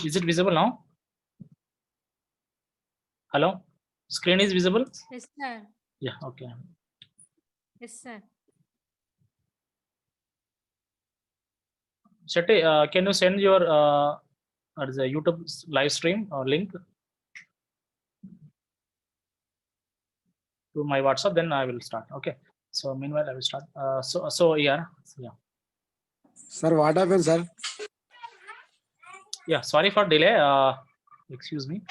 Is it visible now? Hello? Screen is visible? Yes, sir. Yeah, okay. Yes, sir. Shetty, can you send your the YouTube live stream link to my WhatsApp? Then I will start. Okay. So meanwhile, I will start. Yeah. Sir, what happened, sir? Yeah. Sorry for delay. Excuse me.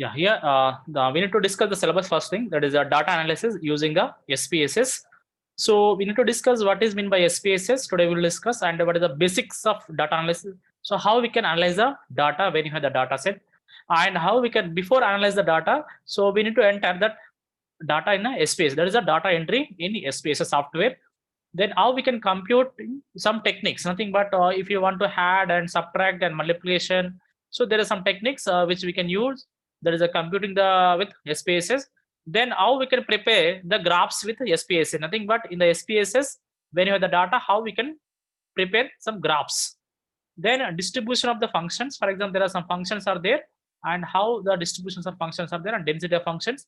Yeah, here we need to discuss the syllabus first thing, that is a data analysis using a SPSS. So we need to discuss what is meant by SPSS. Today we will discuss and what is the basics of data analysis. So how we can analyze the data when you have the data set, and how we can before analyze the data. So we need to enter that data in a SPSS. That is a data entry in SPSS software. Then how we can compute some techniques, nothing but if you want to add and subtract and multiplication. So there are some techniques which we can use. There is a computing the with SPSS. Then how we can prepare the graphs with SPSS, nothing but in the SPSS when you have the data, how we can prepare some graphs. Then distribution of the functions, for example, there are some functions are there, and how the distributions of functions are there, and density of functions.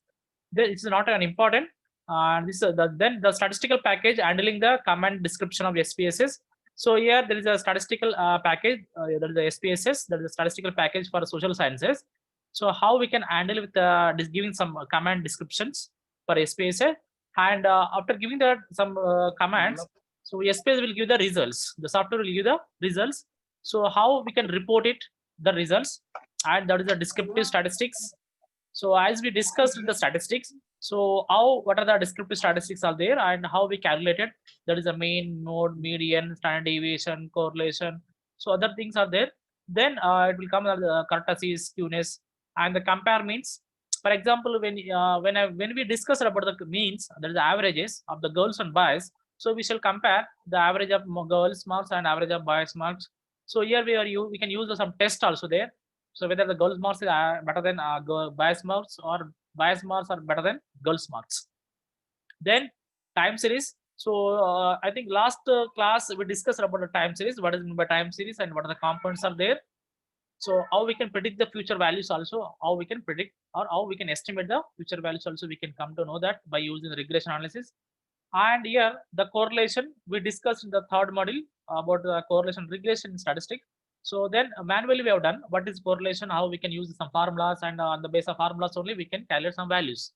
This is not an important. Then the statistical package handling the command description of SPSS. So here there is a statistical package. There is a SPSS. There is a statistical package for social sciences. So how we can handle with giving some command descriptions for SPSS, and after giving that some commands, so SPSS will give the results. The software will give the results. So how we can report it, the results, and that is the descriptive statistics. So as we discussed in the statistics, so how what are the descriptive statistics are there, and how we calculated, that is a mean, mode, median, standard deviation, correlation. So other things are there. Then it will come as courtesy, skewness, and the compare means. For example, when we discuss about the means, there is the averages of the girls and boys. So we shall compare the average of girls marks and average of boys marks. So here we can use some test also there. So whether the girls marks are better than boys marks, or boys marks are better than girls marks. Then time series. So I think last class we discussed about the time series. What is meant by time series and what are the components are there. So how we can predict the future values also, how we can predict or how we can estimate the future values also, we can come to know that by using the regression analysis. And here the correlation we discussed in the third module about the correlation regression statistics. So then manually we have done what is correlation, how we can use some formulas, and on the base of formulas only we can calculate some values.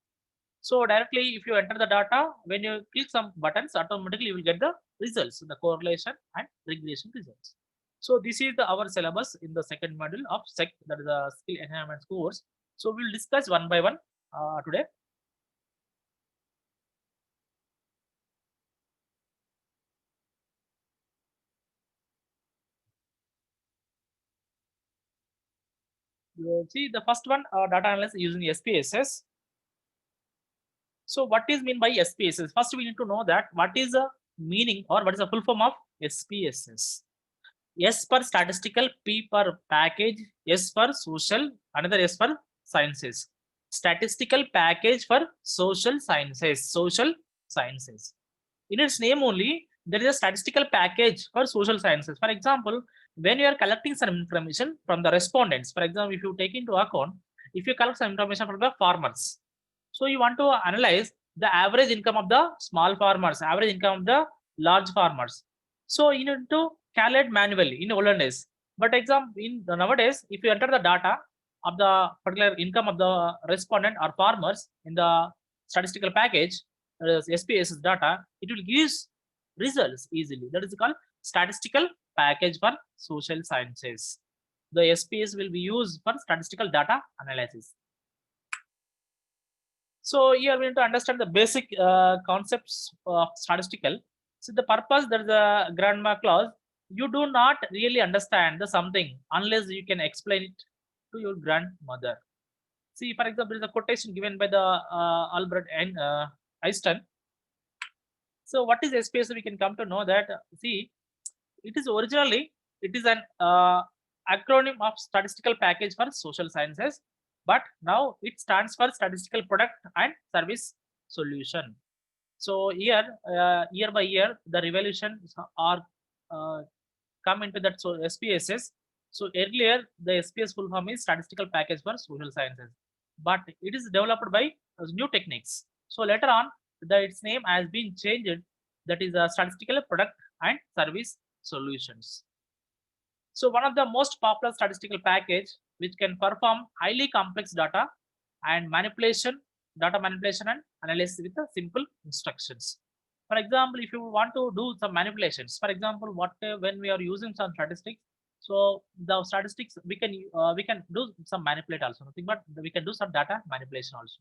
So directly if you enter the data, when you click some buttons, automatically you will get the results, the correlation and regression results. So this is our syllabus in the second module of SEC, that is the skill enhancement course. So we'll discuss one by one today. You see the first one, data analysis using SPSS. So what is mean by SPSS? First we need to know that what is the meaning or what is the full form of SPSS. S for statistical, P for package, S for social, another S for sciences. Statistical package for social sciences. Social sciences. In its name only, there is a statistical package for social sciences. For example, when you are collecting some information from the respondents, for example, if you take into account, if you collect some information from the farmers, so you want to analyze the average income of the small farmers, average income of the large farmers. So you need to calculate manually in olden days. But example in the nowadays, if you enter the data of the particular income of the respondent or farmers in the statistical package, SPSS data, it will give results easily. That is called statistical package for social sciences. The SPS will be used for statistical data analysis. So here we need to understand the basic concepts of statistical. So the purpose, there is a grandma clause. You do not really understand the something unless you can explain it to your grandmother. See, for example, there is a quotation given by the Albert Einstein. So what is SPSS? We can come to know that, see, it is originally, it is an acronym of statistical package for social sciences, but now it stands for statistical product and service solution. So here, year by year, the revolutions are come into that. So SPSS. So earlier, the SPS full form is statistical package for social sciences, but it is developed by new techniques. So later on, its name has been changed. That is a statistical product and service solutions. So one of the most popular statistical package which can perform highly complex data manipulation and analysis with the simple instructions. For example, if you want to do some manipulations, for example, when we are using some statistics, so the statistics we can do some manipulate also, nothing but we can do some data manipulation also.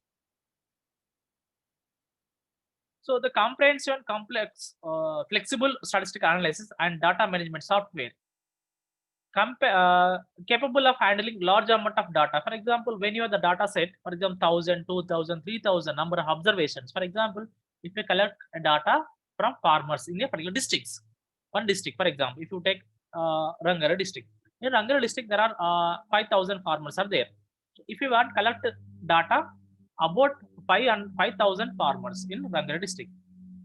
So the comprehensive and complex, flexible statistical analysis and data management software capable of handling large amount of data. For example, when you have the data set, for example, 1,000, 2,000, 3,000 number of observations. For example, if you collect data from farmers in a particular districts, one district, for example, if you take Rangara district, in Rangara district there are 5,000 farmers are there. So if you want to collect data about 5,000 farmers in Rangara district.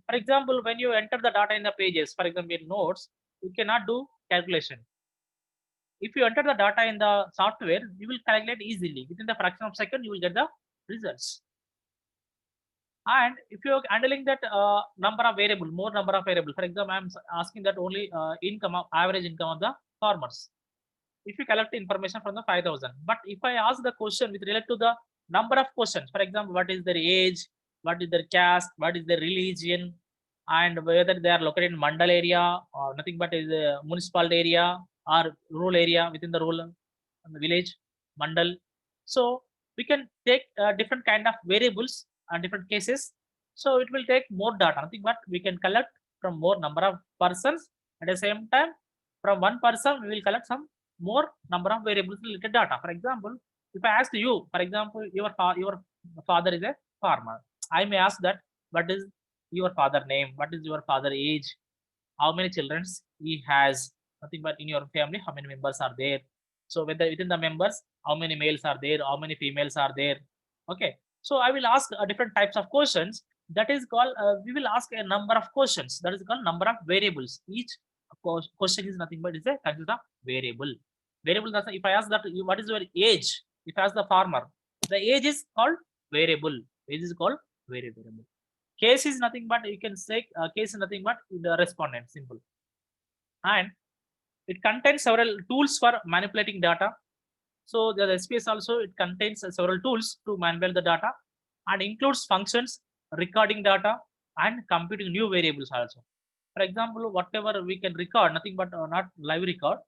For example, when you enter the data in the pages, for example, in notes, you cannot do calculation. If you enter the data in the software, you will calculate easily. Within the fraction of a second, you will get the results. And if you are handling that number of variable, more number of variable, for example, I'm asking that only average income of the farmers. If you collect information from the 5,000, but if I ask the question with relate to the number of questions, for example, what is their age, what is their caste, what is their religion, and whether they are located in mandal area or nothing but is a municipal area or rural area within the rural the village mandal. So we can take different kind of variables and different cases. So it will take more data, nothing but we can collect from more number of persons. At the same time, from one person we will collect some more number of variables related data. For example, if I ask you, for example, your father is a farmer, I may ask that what is your father name, what is your father age, how many children he has, nothing but in your family how many members are there. So whether within the members how many males are there, how many females are there. Okay, so I will ask different types of questions. That is called we will ask a number of questions, that is called number of variables. Each question is nothing but is a consist of variable. If I ask that what is your age, if I ask the farmer, the age is called variable. Age is called variable. Case is nothing but you can say case is nothing but the respondent, simple. And it contains several tools for manipulating data. So the SPS also it contains several tools to manipulate the data and includes functions, recording data and computing new variables also. For example, whatever we can record, nothing but not live record.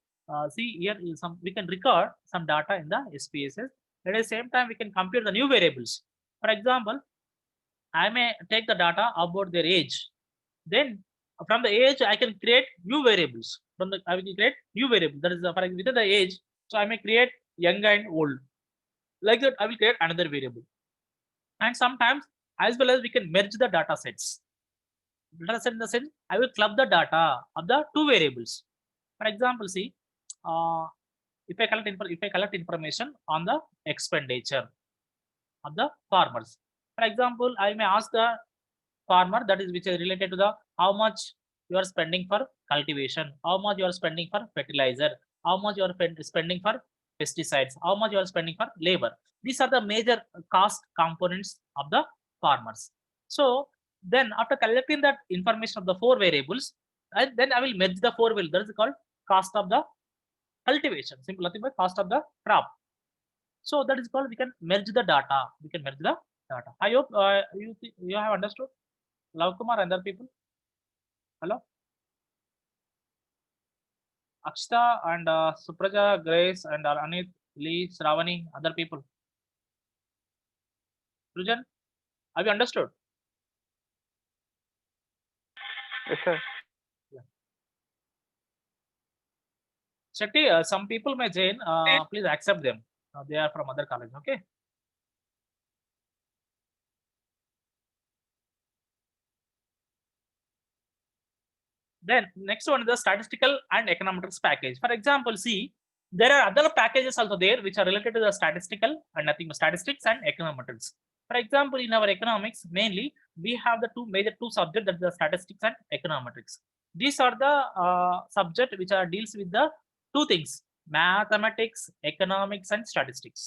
See here is we can record some data in the SPSS. At the same time, we can compute the new variables. For example, I may take the data about their age. Then from the age, I can create new variables. I will create new variable. That is for example, within the age. So I may create young and old. Like that, I will create another variable. And sometimes, as well as we can merge the data sets. Data set in the sense, I will club the data of the two variables. For example, see, if I collect information on the expenditure of the farmers. For example, I may ask the farmer, that is which is related to the how much you are spending for cultivation, how much you are spending for fertilizer, how much you are spending for pesticides, how much you are spending for labor. These are the major cost components of the farmers. So then after collecting that information of the four variables, then I will merge the four variables. That is called cost of the cultivation. Simple, nothing but cost of the crop. So that is called we can merge the data. We can merge the data. I hope you have understood. Love Kumar and other people. Hello. Akshita and Supraja, Grace and Anit, Lee, Sravani, other people. Rujan, have you understood? Yes, sir. Shetty, some people may join. Please accept them. They are from other college. Okay. Then next one is the statistical and econometrics package. For example, see, there are other packages also there which are related to the statistical and nothing but statistics and econometrics. For example, in our economics, mainly we have the major two subjects, that is the statistics and econometrics. These are the subject which are deals with the two things: mathematics, economics, and statistics.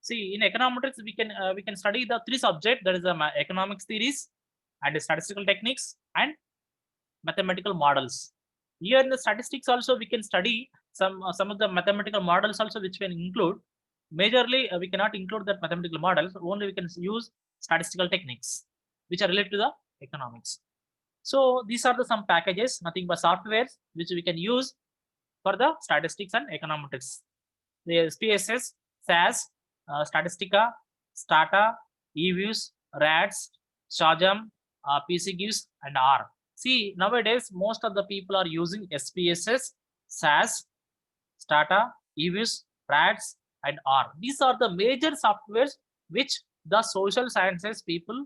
See, in econometrics, we can study the three subjects, that is the economics theories and the statistical techniques and mathematical models. Here in the statistics also we can study some of the mathematical models also, which can include majorly we cannot include that mathematical models, only we can use statistical techniques which are related to the economics. So these are the some packages, nothing but softwares which we can use for the statistics and econometrics. The SPSS, SAS, Statistica, Stata, eViews, RADS, SHAJAM, PCGIS, and R. See, nowadays most of the people are using SPSS, SAS, Stata, eViews, RADS, and R. These are the major softwares which the social sciences people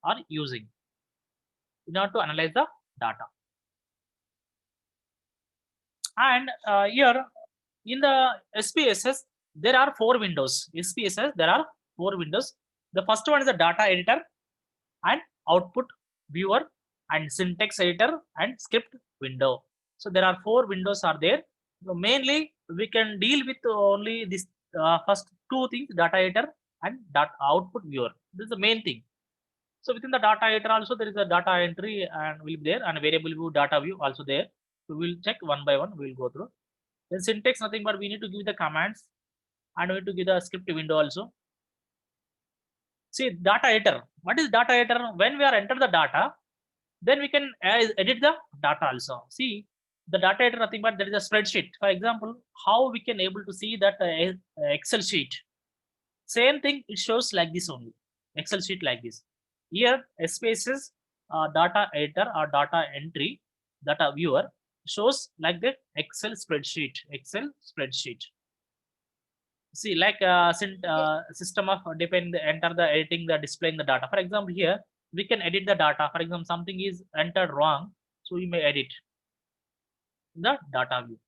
are using in order to analyze the data. And here in the SPSS, there are 4 windows. SPSS, there are 4 windows. The first one is the data editor and output viewer and syntax editor and script window. So there are 4 windows are there. So mainly we can deal with only this first 2 things: data editor and data output viewer. This is the main thing. So within the data editor also there is a data entry and will be there, and variable view, data view also there. So we will check one by one. We will go through. Then syntax, nothing but we need to give the commands and we need to give the script window also. See, data editor. What is data editor? When we are enter the data, then we can edit the data also. See, the data editor, nothing but there is a spreadsheet. For example, how we can able to see that Excel sheet. Same thing, it shows like this only. Excel sheet like this. Here, spaces data editor or data entry, data viewer shows like the Excel spreadsheet. Excel spreadsheet. See, like system of enter the editing, the displaying the data. For example, here we can edit the data. For example, something is entered wrong, so we may edit the data view.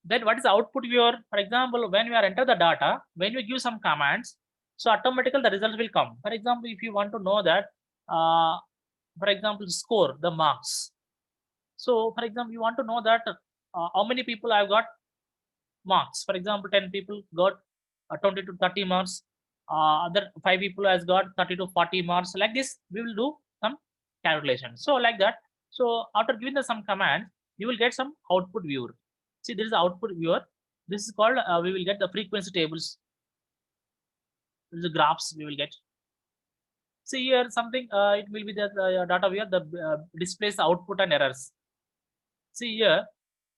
Then what is the output viewer? For example, when we are enter the data, when we give some commands, so automatically the results will come. For example, if you want to know that, for example, score, the marks. So for example, you want to know that how many people have got marks. For example, 10 people got 20 to 30 marks. Other 5 people has got 30 to 40 marks. Like this, we will do some calculation. So like that. So after giving the some command, you will get some output viewer. See, there is output viewer. This is called, we will get the frequency tables. This is the graphs we will get. See here something, it will be the data viewer, the displays output and errors. See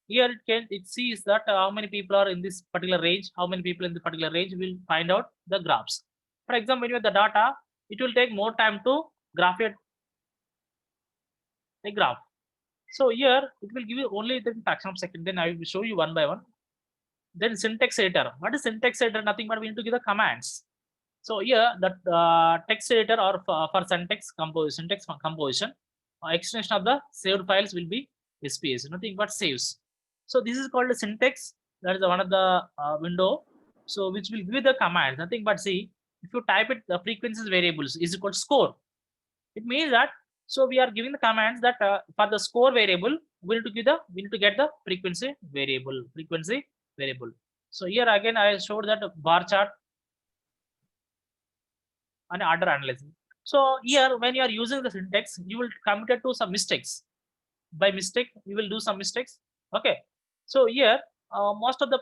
here it sees that how many people are in this particular range, how many people in the particular range. Will find out the graphs. For example, when you have the data, it will take more time to graph it, a graph. So here it will give you only the fraction of second. Then I will show you one by one. Then syntax editor. What is syntax editor? Nothing but we need to give the commands. So here the text editor or for syntax composition, extension of the saved files will be SPS. Nothing but saves. So this is called a syntax. That is one of the window. So which will give the commands. Nothing but see, if you type it, the frequencies variables is equal to score. It means that, so we are giving the commands that for the score variable, we need to get the frequency variable. So here again I showed that bar chart and order analysis. So here when you are using the syntax, you will commit to some mistakes. By mistake, you will do some mistakes. Okay. So here most of the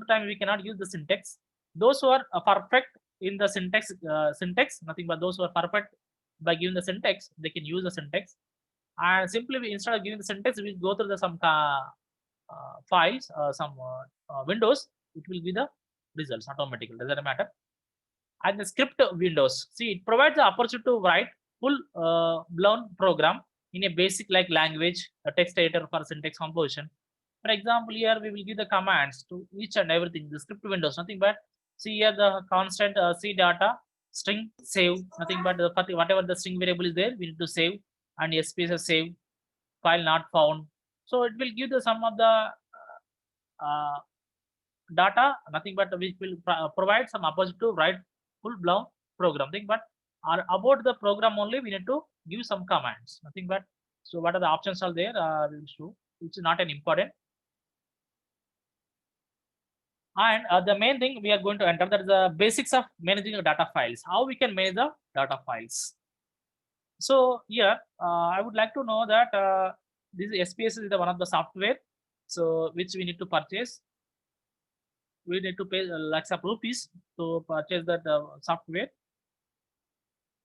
time we cannot use the syntax. Those who are perfect in the syntax, nothing but those who are perfect by giving the syntax, they can use the syntax. And simply instead of giving the syntax, we go through the some files, some windows. It will be the results automatically. Doesn't matter. And the script windows. See, it provides the opportunity to write full blown program in a basic like language, a text editor for syntax composition. For example, here we will give the commands to each and everything. The script windows, nothing but see here the constant C data string save, nothing but the whatever the string variable is there, we need to save, and SPSS save, file not found. So it will give the some of the data, nothing but which will provide some opposite to write full blown program thing. But about the program only, we need to give some commands, nothing but. So what are the options are there? We'll show, which is not an important. And the main thing we are going to enter, that is the basics of managing the data files. How we can manage the data files. So here I would like to know that this SPSS is the one of the software, so which we need to purchase. We need to pay lakhs of rupees to purchase that software.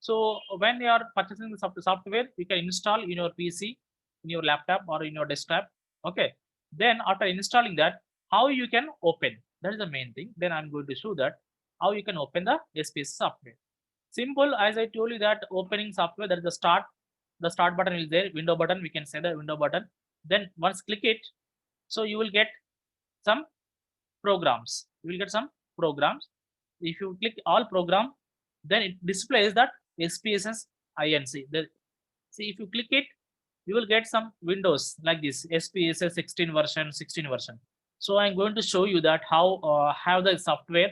So when you are purchasing the software, you can install in your PC, in your laptop, or in your desktop. Okay. Then after installing that, how you can open? That is the main thing. Then I'm going to show that how you can open the SPSS software. Simple, as I told you that opening software, that is the start. The start button is there, window button. We can say the window button. Then once click it, so you will get some programs. You will get some programs. If you click all program, then it displays that SPSS INC. See, if you click it, you will get some windows like this, SPSS 16 version, 16 version. So I'm going to show you that how have the software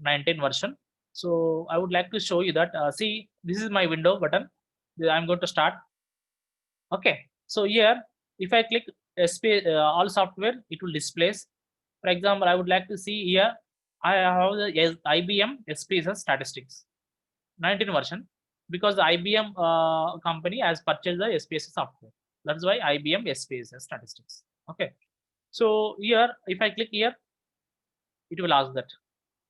19 version. So I would like to show you that. See, this is my window button. I'm going to start. Okay. So here, if I click all software, it will displays. For example, I would like to see here, I have the IBM SPSS statistics 19 version, because the IBM company has purchased the SPSS software. That's why IBM SPSS statistics. Okay. So here, if I click here, it will ask that.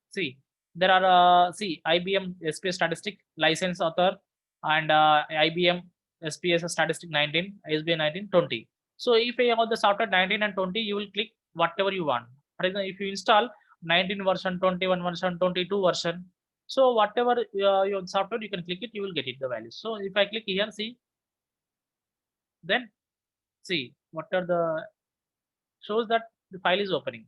See, there are see IBM SPSS statistic license author, and IBM SPSS statistic 19, SBA 19, 20. So if you have the software 19 and 20, you will click whatever you want. For example, if you install 19 version, 21 version, 22 version, so whatever your software, you can click it, you will get it the values. So if I click here, see, then see what are the shows that the file is opening.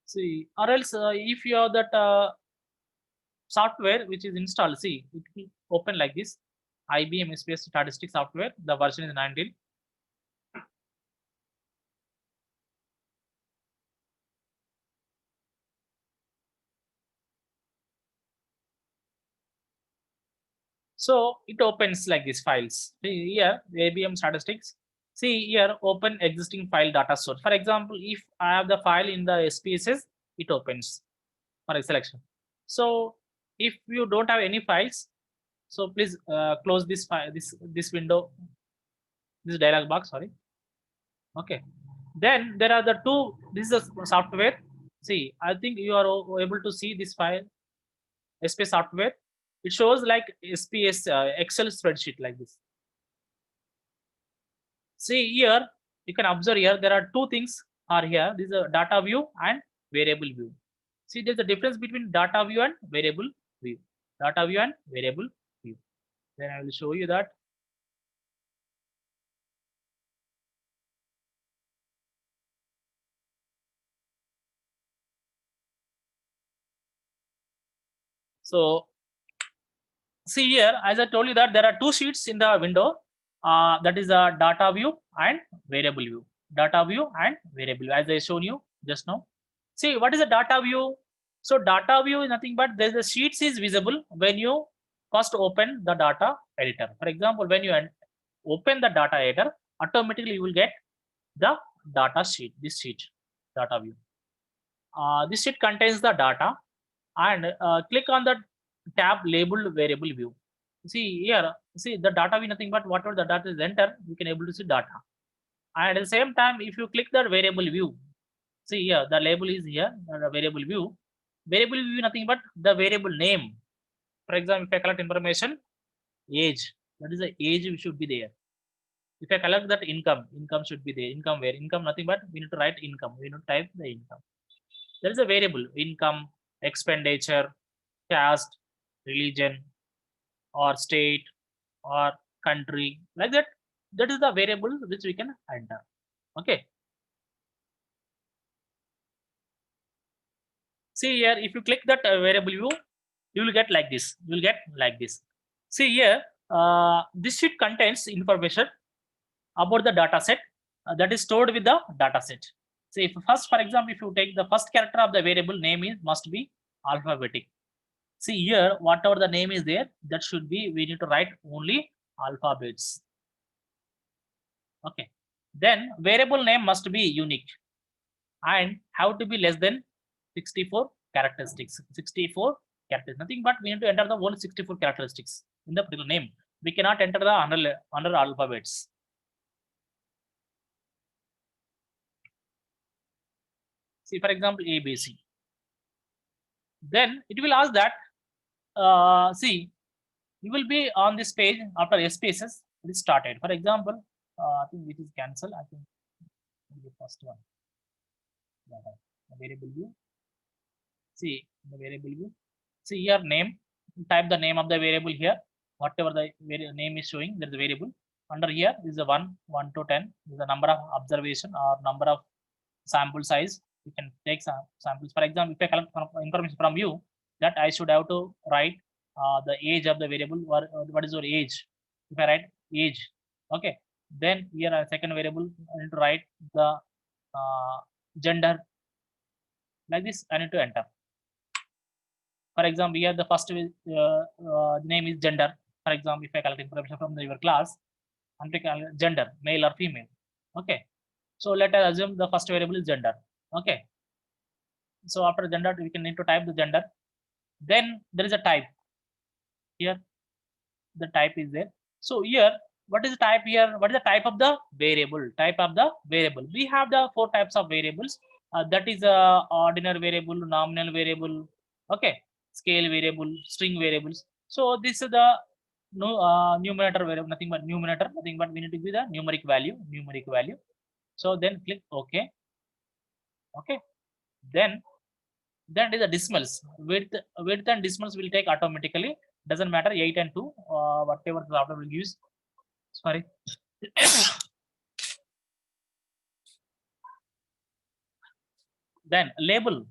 See, or else if you have that software which is installed, see, it will open like this. IBM SPSS statistics software, the version is 19. So it opens like these files. See here, IBM statistics. See here, open existing file data source. For example, if I have the file in the SPSS, it opens for a selection. So if you don't have any files, so please close this file, this window, this dialog box. Sorry. Okay. Then there are the two. This is the software. See, I think you are able to see this file, SPSS software. It shows like SPS Excel spreadsheet like this. See here, you can observe here, there are two things are here. This is a data view and variable view. See, there's a difference between data view and variable view. Data view and variable view. Then I will show you that. So see here, as I told you that there are two sheets in the window. That is a data view and variable view. Data view and variable view, as I shown you just now. See, what is a data view? So data view is nothing but the sheets is visible when you first open the data editor. For example, when you open the data editor, automatically you will get the data sheet, this sheet, data view. This sheet contains the data, and click on the tab labeled variable view. See here, see the data view, nothing but whatever the data is entered, you can able to see data. And at the same time, if you click the variable view, see here, the label is here, the variable view. Variable view, nothing but the variable name. For example, if I collect information, age, that is the age should be there. If I collect that income, income should be there. Income where? Income, nothing but we need to write income. We need to type the income. There is a variable, income, expenditure, caste, religion, or state, or country, like that. That is the variable which we can enter. Okay. See here, if you click that variable view, you will get like this. You will get like this. See here, this sheet contains information about the data set that is stored with the data set. See, if first, for example, if you take the first character of the variable name is must be alphabetic. See here, whatever the name is there, that should be, we need to write only alphabets. Okay. Then variable name must be unique and have to be less than 64 characteristics. 64 characters, nothing but we need to enter the whole 64 characteristics in the particular name. We cannot enter the under alphabets. See, for example, ABC. Then it will ask that, see, you will be on this page after SPSS, it is started. For example, I think it is cancel. I think the first one. The variable view. See the variable view. See here name. Type the name of the variable here. Whatever the name is showing, there is a variable. Under here is a 1 to 10. Is the number of observation or number of sample size. You can take some samples. For example, if I collect information from you, that I should have to write the age of the variable. What is your age? If I write age, okay. Then here a second variable, I need to write the gender. Like this, I need to enter. For example, here the first name is gender. For example, if I collect information from your class, and pick gender, male or female. Okay. So let us assume the first variable is gender. Okay. So after gender, we can need to type the gender. Then there is a type. Here, the type is there. So here, what is the type here? What is the type of the variable? Type of the variable. We have the 4 types of variables. That is a ordinary variable, nominal variable, okay, scale variable, string variables. So this is the numerator variable, nothing but numerator, nothing but we need to give the numeric value. So then click OK. Okay. Then is the decimals. Width and decimals will take automatically. Doesn't matter 8 and 2, whatever the router will use. Sorry. Then label.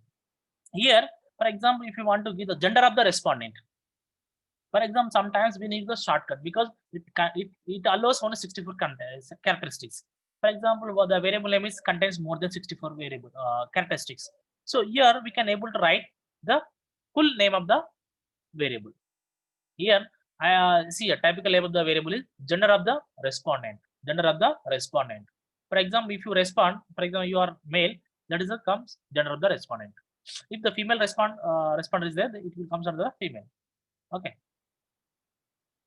Here, for example, if you want to give the gender of the respondent. For example, sometimes we need the shortcut because it allows only 64 characteristics. For example, the variable name contains more than 64 variable characteristics. So here we can able to write the full name of the variable. Here, see a typical label of the variable is gender of the respondent. For example, if you respond, for example, you are male, that is the comes gender of the respondent. If the female responder is there, it will comes under the female. Okay.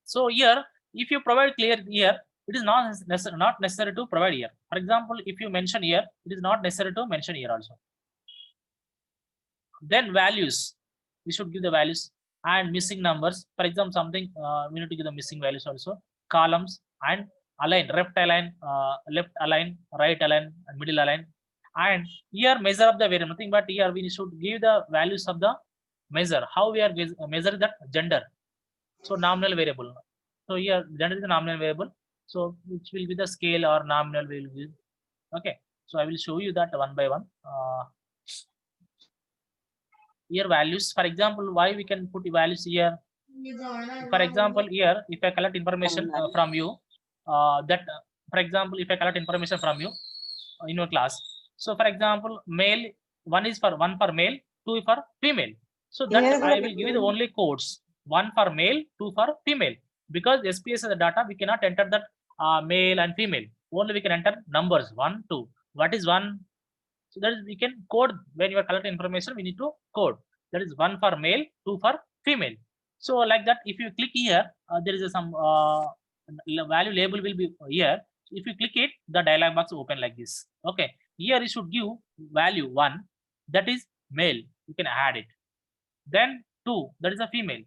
So here, if you provide clear here, it is not necessary to provide here. For example, if you mention here, it is not necessary to mention here also. Then values, we should give the values and missing numbers. For example, something we need to give the missing values also. Columns and align, left align, right align, and middle align. And here measure of the variable, nothing but here we should give the values of the measure. How we are measuring that gender. So nominal variable. So here gender is the nominal variable. So which will be the scale or nominal will be. Okay. So I will show you that one by one. Here values. For example, why we can put values here? For example, here if I collect information from you, for example, if I collect information from you in your class. So for example, male, one for male, 2 for female. So that I will give you only codes. 1 for male, 2 for female. Because SPSS the data, we cannot enter that male and female. Only we can enter numbers 1, 2. What is 1? So that is we can code when you are collecting information. We need to code. That is 1 for male, 2 for female. So like that, if you click here, there is some value label will be here. If you click it, the dialog box will open like this. Okay. Here you should give value 1, that is male. You can add it. Then 2, that is a female.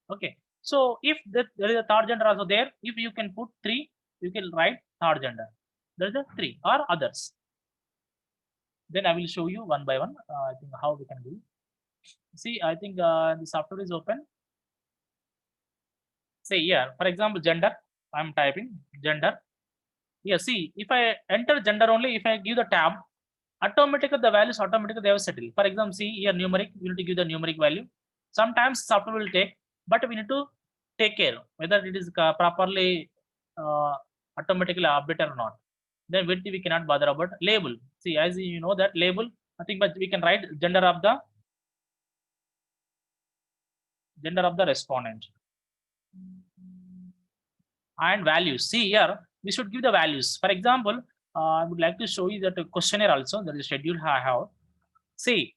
Okay. So if there is a third gender also there, if you can put 3, you can write third gender. There is a 3 or others. Then I will show you one by one. I think how we can do. See, I think the software is open. Say here, for example, gender. I'm typing gender. Here, see, if I enter gender only, if I give the tab, Automatically the values automatically they have settled. For example, see here numeric, we need to give the numeric value. Sometimes software will take, but we need to take care whether it is properly automatically updated or not. Then width we cannot bother about. Label, see, as you know that label nothing but we can write gender of the respondent and values. See here we should give the values. For example, I would like to show you that questionnaire also, that is schedule I have. See,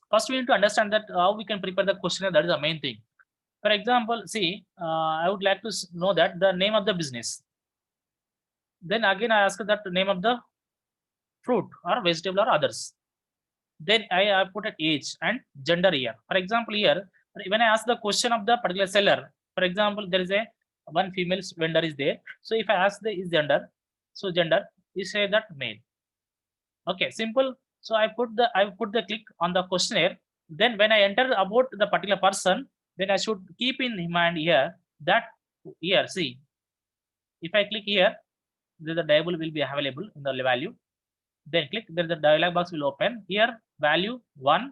first we need to understand that how we can prepare the questionnaire. That is the main thing. For example, see, I would like to know that the name of the business. Then again I ask that the name of the fruit or vegetable or others. Then I put an age and gender here. For example, here when I ask the question of the particular seller, for example, there is a one female vendor is there. So if I ask the is gender, so gender, you say that male. Okay, simple. So I put the click on the questionnaire. Then when I enter about the particular person, then I should keep in mind here that here, see, if I click here, the dialog will be available in the value. Then click, then the dialog box will open. Here value 1,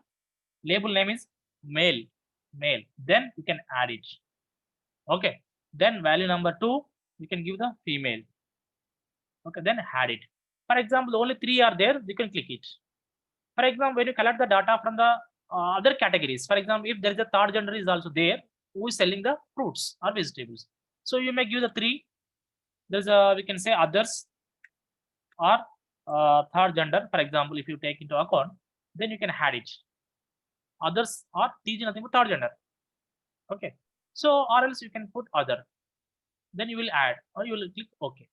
label name is male. Then you can add it. Okay. Then value number 2, you can give the female. Okay, then add it. For example, only 3 are there, you can click it. For example, when you collect the data from the other categories, for example, if there is a third gender is also there, who is selling the fruits or vegetables. So you may give the 3. There's a, we can say others or third gender. For example, if you take into account, then you can add it. Others or TG nothing but third gender. Okay. So or else you can put other. Then you will add or you will click OK.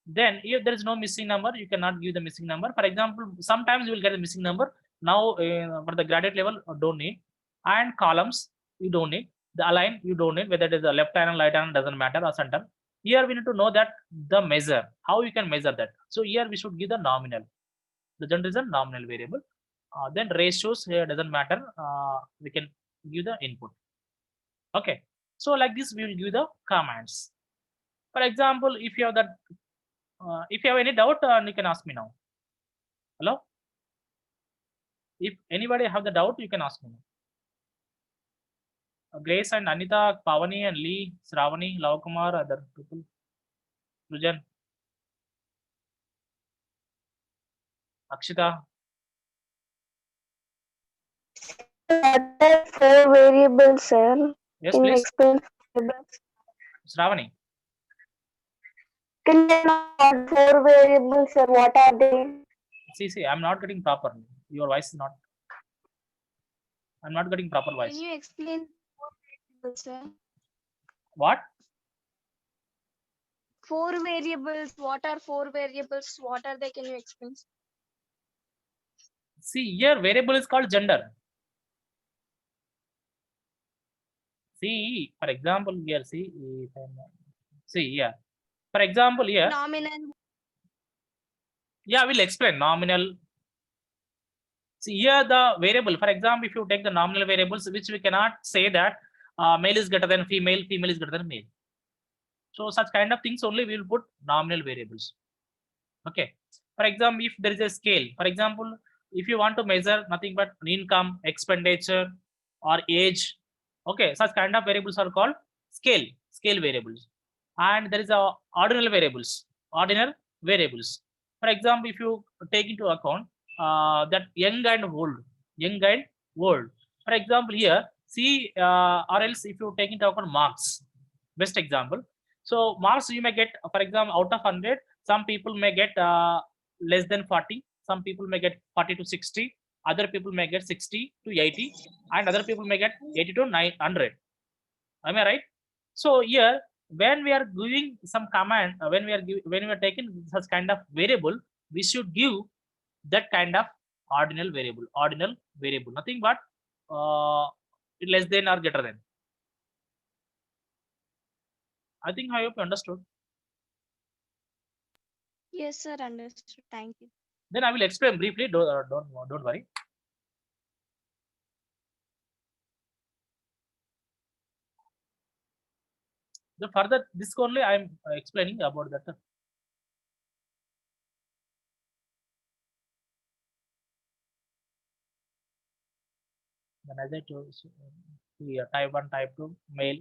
Then if there is no missing number, you cannot give the missing number. For example, sometimes you will get a missing number. Now for the graduate level, don't need. And columns, you don't need. The align, you don't need. Whether it is the left hand and right hand, doesn't matter, or center. Here we need to know that the measure, how you can measure that. So here we should give the nominal. The gender is a nominal variable. Then ratios here doesn't matter. We can give the input. Okay. So like this, we will give the commands. For example, if you have that, if you have any doubt, you can ask me now. Hello? If anybody have the doubt, you can ask me now. Grace and Anita, Pavani and Lee, Sravani, Lavakumar, other people. Rujan. Akshita. What are 4 variables, sir? Yes, Can you please. explain variables? Sravani. Can you know 4 variables, sir? What are they? See, I'm not getting proper. Your voice is not. I'm not getting proper voice. Can you explain 4 variables, sir? What? 4 variables. What are 4 variables? What are they? Can you explain? See, here variable is called gender. See, for example, here, see here. For example, here. Nominal. Yeah, we'll explain nominal. See here the variable. For example, if you take the nominal variables, which we cannot say that male is greater than female, female is greater than male. So such kind of things only we will put nominal variables. Okay. For example, if there is a scale, for example, if you want to measure nothing but income, expenditure, or age, okay, such kind of variables are called scale variables. And there is a ordinal variables. For example, if you take into account that young and old. For example, here, see, or else if you take into account marks, best example. So marks you may get, for example, out of 100, some people may get less than 40, some people may get 40 to 60, other people may get 60 to 80, and other people may get 80 to 900. Am I right? So here, when we are giving some command, when we are taking such kind of variable, we should give that kind of ordinal variable. Nothing but less than or greater than. I think I hope you understood. Yes, sir. Understood. Thank you. Then I will explain briefly. Don't worry. The further this only I am explaining about that. And as I told you, type 1, type 2, male.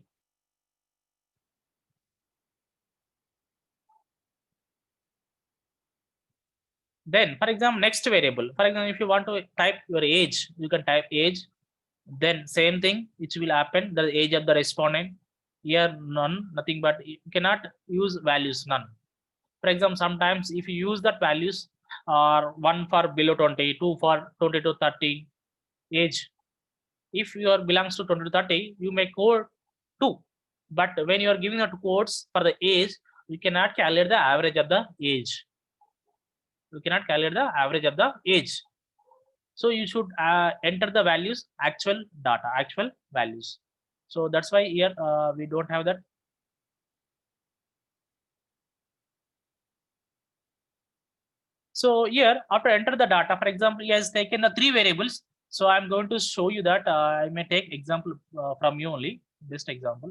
Then, for example, next variable. For example, if you want to type your age, you can type age. Then same thing, which will happen, the age of the respondent. Here, none, nothing but you cannot use values, none. For example, sometimes if you use that values or 1 for below 20, 2 for 20 to 30 age. If you are belongs to 20 to 30, you may code 2. But when you are giving out codes for the age, you cannot calculate the average of the age. You cannot calculate the average of the age. So you should enter the values, actual data, actual values. So that's why here we don't have that. So here, after enter the data, for example, he has taken the 3 variables. So I'm going to show you that. I may take example from you only. Just example.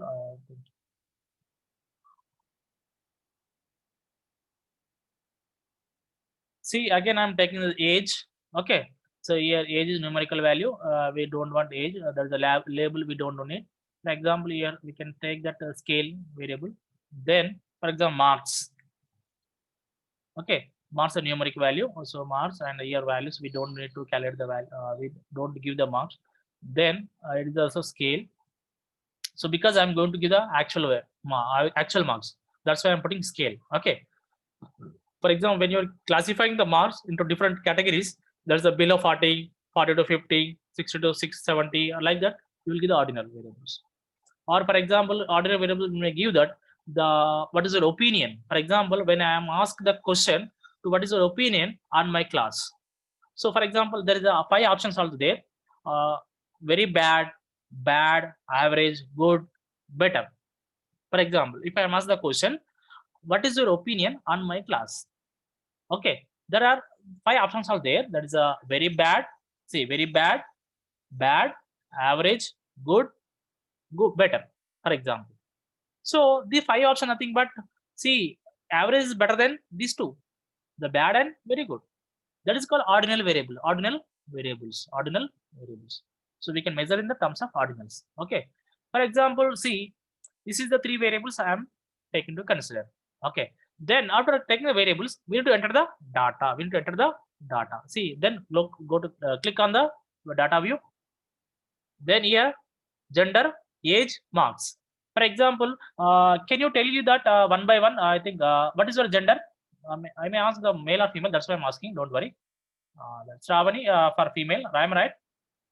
See, again, I'm taking the age. Okay. So here, age is numerical value. We don't want age. There's a label we don't need. For example, here we can take that scale variable. Then, for example, marks. Okay, marks are numeric value. So marks and year values, we don't need to calculate the value. We don't give the marks. Then it is also scale. So because I'm going to give the actual marks, that's why I'm putting scale. Okay. For example, when you're classifying the marks into different categories, there's a below 40, 40 to 50, 60 to 670, like that. You will give the ordinal variables. Or for example, ordinal variable may give that what is your opinion. For example, when I am asked the question to what is your opinion on my class. So for example, there is a 5 options also there. Very bad, bad, average, good, better. For example, if I am asked the question, what is your opinion on my class? Okay, there are 5 options are there. That is a very bad, see, very bad, bad, average, good, better, for example. So the 5 options nothing but, see, average is better than these 2, the bad and very good. That is called ordinal variable, ordinal variables. So we can measure in the terms of ordinals. Okay. For example, see, this is the 3 variables I am taking to consider. Okay. Then after taking the variables, we need to enter the data. See, then look, go to click on the data view. Then here, gender, age, marks. For example, can you tell you that one by one? I think what is your gender? I may ask the male or female. That's why I'm asking. Don't worry. That's Shravani for female. I'm right.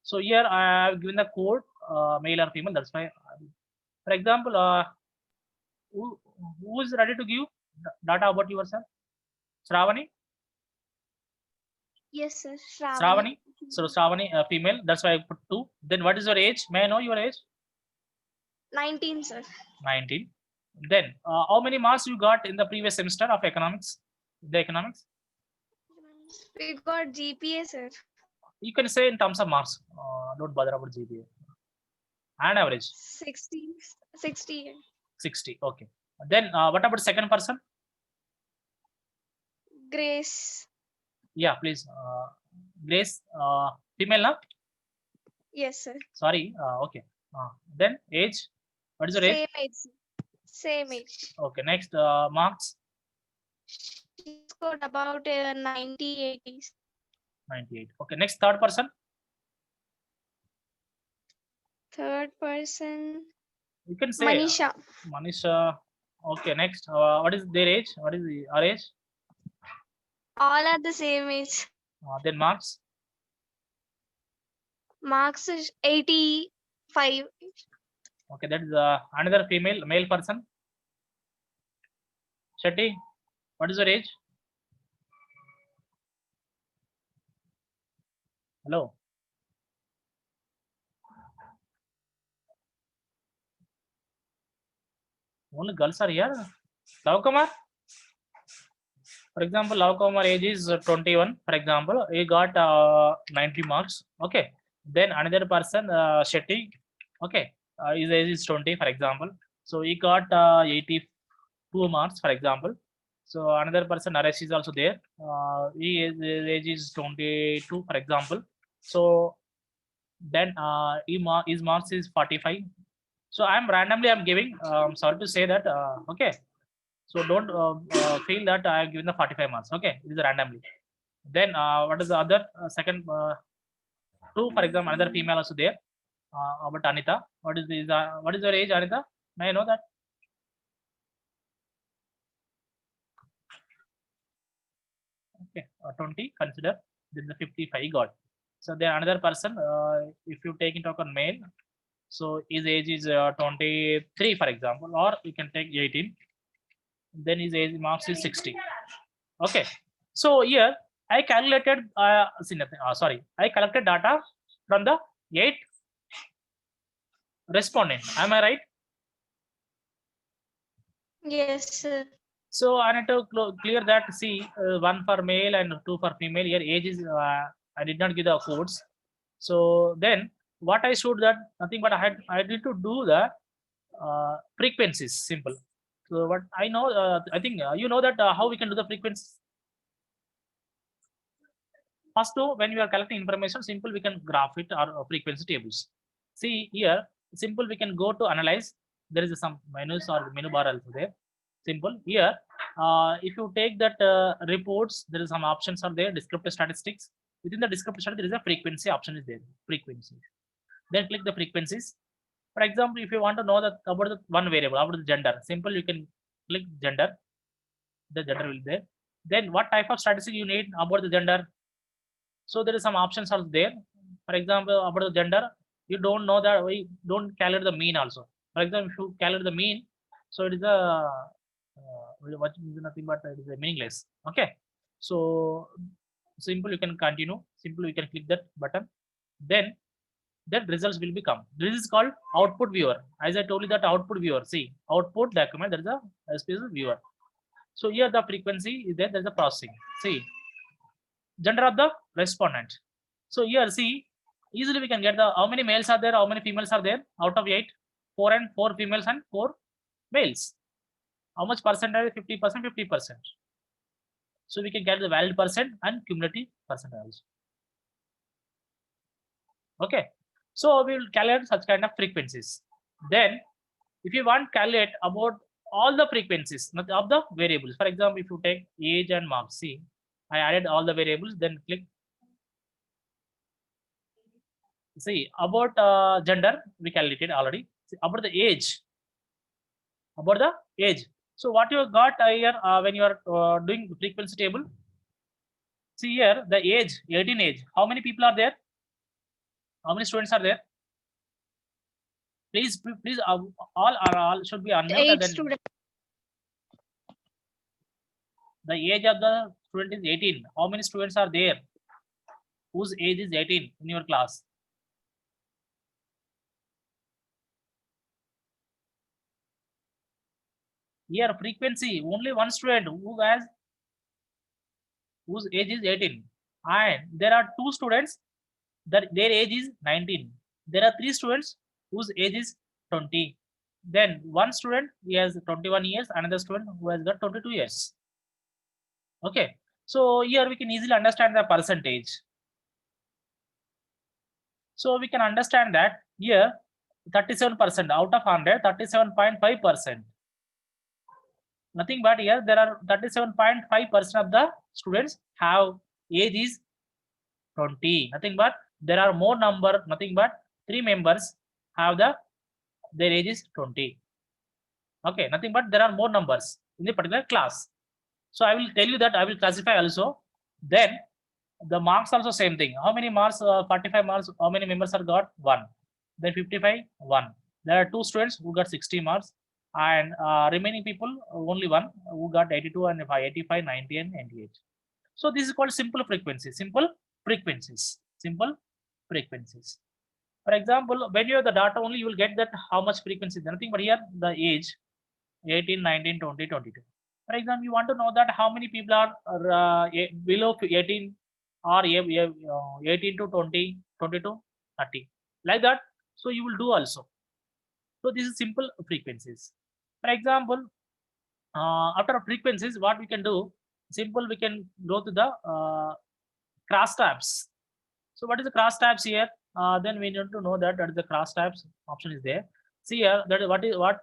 So here I have given the code male or female. That's why. For example, who is ready to give data about yourself? Shravani. Yes, sir. Shravani. So Shravani, female. That's why I put 2. Then what is your age? May I know your age? 19, sir. 19. Then how many marks you got in the previous semester of economics? The economics? We got GPA, sir. You can say in terms of marks. Don't bother about GPA. And average? 60. 60. Okay. Then what about second person? Grace. Yeah, please. Grace, female, na? Yes, sir. Sorry. Okay. Then age. What is your age? Same age. Okay. Next, marks. She's got about 90, 80s. 98. Okay. Next, third person. Third person. You can say Manisha. Manisha. Okay. Next, what is their age? What is our age? All are the same age. Then marks. Marks is 85. Okay, that is another male person. Shetty, what is your age? Hello. Only girls are here. Love Kumar. For example, Love Kumar age is 21. For example, he got 90 marks. Okay. Then another person, Shetty. Okay. His age is 20, for example. So he got 82 marks, for example. So another person, Naresh, is also there. His age is 22, for example. So Then his marks is 45. So I'm giving. Sorry to say that. Okay. So don't feel that I have given the 45 marks. Okay, it is randomly. Then what is the other second two? For example, another female also there. But Anita, what is your age, Anita? May I know that? Okay, 20. Consider then the 55 got. So then another person, if you take into account male, so his age is 23, for example, or you can take 18. Then his age marks is 60. Okay, so here I calculated. I collected data from the 8 respondent. Am I right? Yes, sir. So I need to clear that. See, 1 for male and 2 for female. Here age is I did not give the codes. So then what I should that nothing but I need to do the frequencies. Simple. So what I know, I think you know that how we can do the frequencies. First, when we are collecting information, simple we can graph it or frequency tables. See here, simple we can go to analyze. There is some menus or menu bar also there. Simple here. If you take that reports, there is some options are there. Descriptive statistics. Within the descriptive statistics, there is a frequency option is there. Frequency. Then click the frequencies. For example, if you want to know that about the one variable, about the gender, simple you can click gender. The gender will be there. Then what type of statistic you need about the gender? So there is some options are there. For example, about the gender, you don't know that we don't calculate the mean also. For example, if you calculate the mean, so it is a what is nothing but it is a meaningless. Okay, so simple you can continue. Simple you can click that button. Then results will become. This is called output viewer. As I told you that output viewer. See output document. There is a special viewer. So here the frequency is there. There is a processing. See gender of the respondent. So here see easily we can get the how many males are there, how many females are there out of 8, 4 females and 4 males. How much percentage? 50%, 50%. So we can get the valid percent and cumulative percentage. Okay. So we will calculate such kind of frequencies. Then if you want calculate about all the frequencies of the variables, for example, if you take age and marks, see I added all the variables, then click. See about gender, we calculated already. See, about the age, So what you got here when you are doing frequency table? See here the age, 18 age. How many people are there? How many students are there? Please, all should be unmuted. 8 Then students. the age of the student is 18. How many students are there whose age is 18 in your class? Here frequency only one student whose age is 18, and there are 2 students that their age is 19. There are 3 students whose age is 20. Then one student he has 21 years, another student who has got 22 years. Okay, so here we can easily understand the percentage. So we can understand that here 37% out of 100, 37.5%. Nothing but here there are 37.5% of the students have age is 20. Nothing but there are more number, nothing but 3 members have their age is 20. Okay, nothing but there are more numbers in the particular class. So I will tell you that I will classify also. Then the marks also same thing. How many marks? 45 marks. How many members are got? 1. Then 55, 1. There are 2 students who got 60 marks, and remaining people only 1 who got 82 and 85, 90 and 98. So this is called simple frequencies. Simple frequencies. Simple frequencies. For example, when you have the data only, you will get that how much frequency. Nothing but here the age 18, 19, 20, 22. For example, you want to know that how many people are below 18 or 18 to 20, 22, 30, like that. So you will do also. So this is simple frequencies. For example, after frequencies, what we can do? Simple, we can go to the crosstabs. So what is the crosstabs here? then we need to know that the cross types option is there. See here, that is what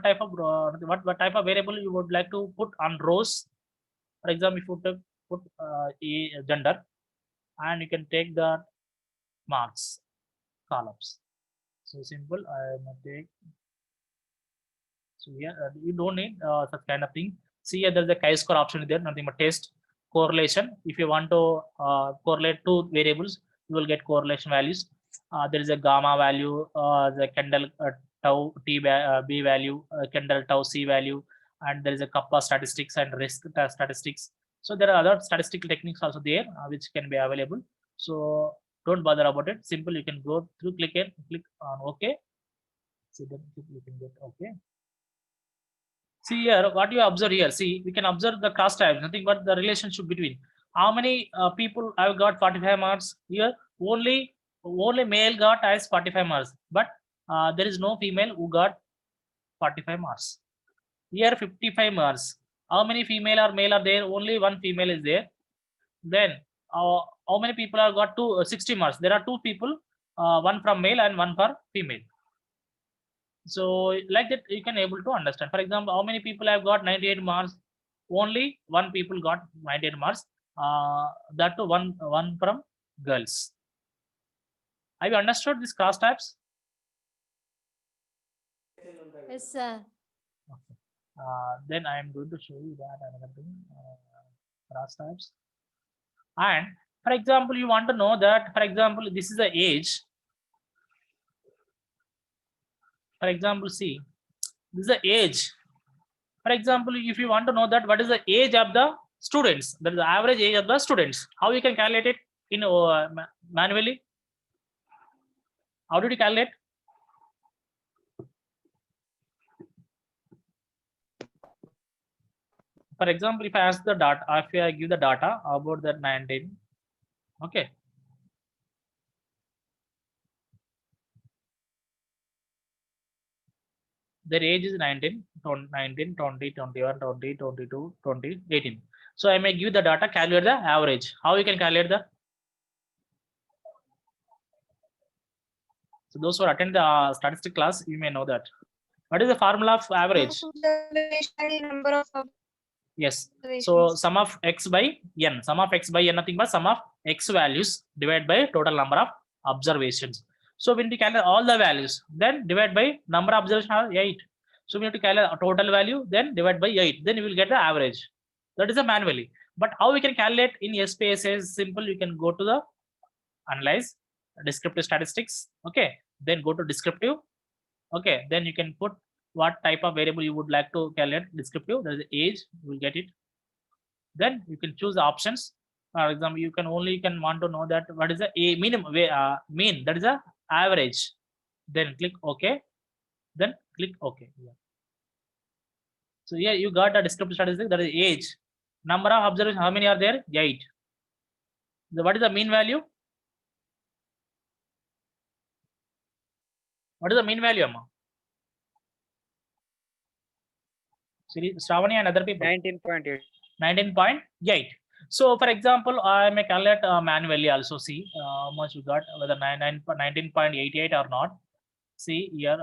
type of what type of variable you would like to put on rows. For example, if you put a gender, and you can take the marks columns. So simple. I am take. So here you don't need such kind of thing. See here, there's a chi-square option there. Nothing but test correlation. If you want to correlate two variables, you will get correlation values. There is a gamma value, the Kendall tau t b value, Kendall tau c value, and there is a kappa statistics and risk statistics. So there are other statistical techniques also there which can be available. So don't bother about it. Simple, you can go through, click on OK. So then you can get OK. See here, what you observe here. See, we can observe the cross types, nothing but the relationship between how many people have got 45 marks here. Only male got as 45 marks, but there is no female who got 45 marks. Here 55 marks. How many female or male are there? Only one female is there. Then how many people have got 60 marks? There are two people, one from male and one for female. So like that you can able to understand. For example, how many people have got 98 marks? Only one people got 98 marks. That too one from girls. Have you understood these class types? Yes, sir. Okay. Then I am going to show you that another thing, class types. And for example, you want to know that, for example, this is the age. For example, see, this is the age. For example, if you want to know that what is the age of the students, that is the average age of the students, how you can calculate it in manually? How did you calculate? For example, if I ask the data, if I give the data about that 19, okay. Their age is 19, 20, 20, 21, 20, 22, 20, 18. So I may give the data, calculate the average. How you can calculate the? So those who attend the statistic class, you may know that. What is the formula of average? Number of Yes. So sum of x by n. Sum of x by n, nothing but sum of x values divided by total number of observations. So when we calculate all the values, then divide by number of observations are 8. So we have to calculate a total value, then divide by 8. Then you will get the average. That is a manually. But how we can calculate in SPSS? Simple. You can go to the analyze descriptive statistics. Okay. Then go to descriptive. Okay. Then you can put what type of variable you would like to calculate. Descriptive. That is the age. You will get it. Then you can choose the options. For example, you can want to know that what is the minimum mean, that is a average. Then click OK. Then click OK. Yeah. So here you got a descriptive statistic, that is age. Number of observations, how many are there? 8. What is the mean value? What is the mean value, Amma? Shravani and other people. 19.8. 19.8. So for example, I may calculate manually also. See how much you got, whether 19.88 or not. See here,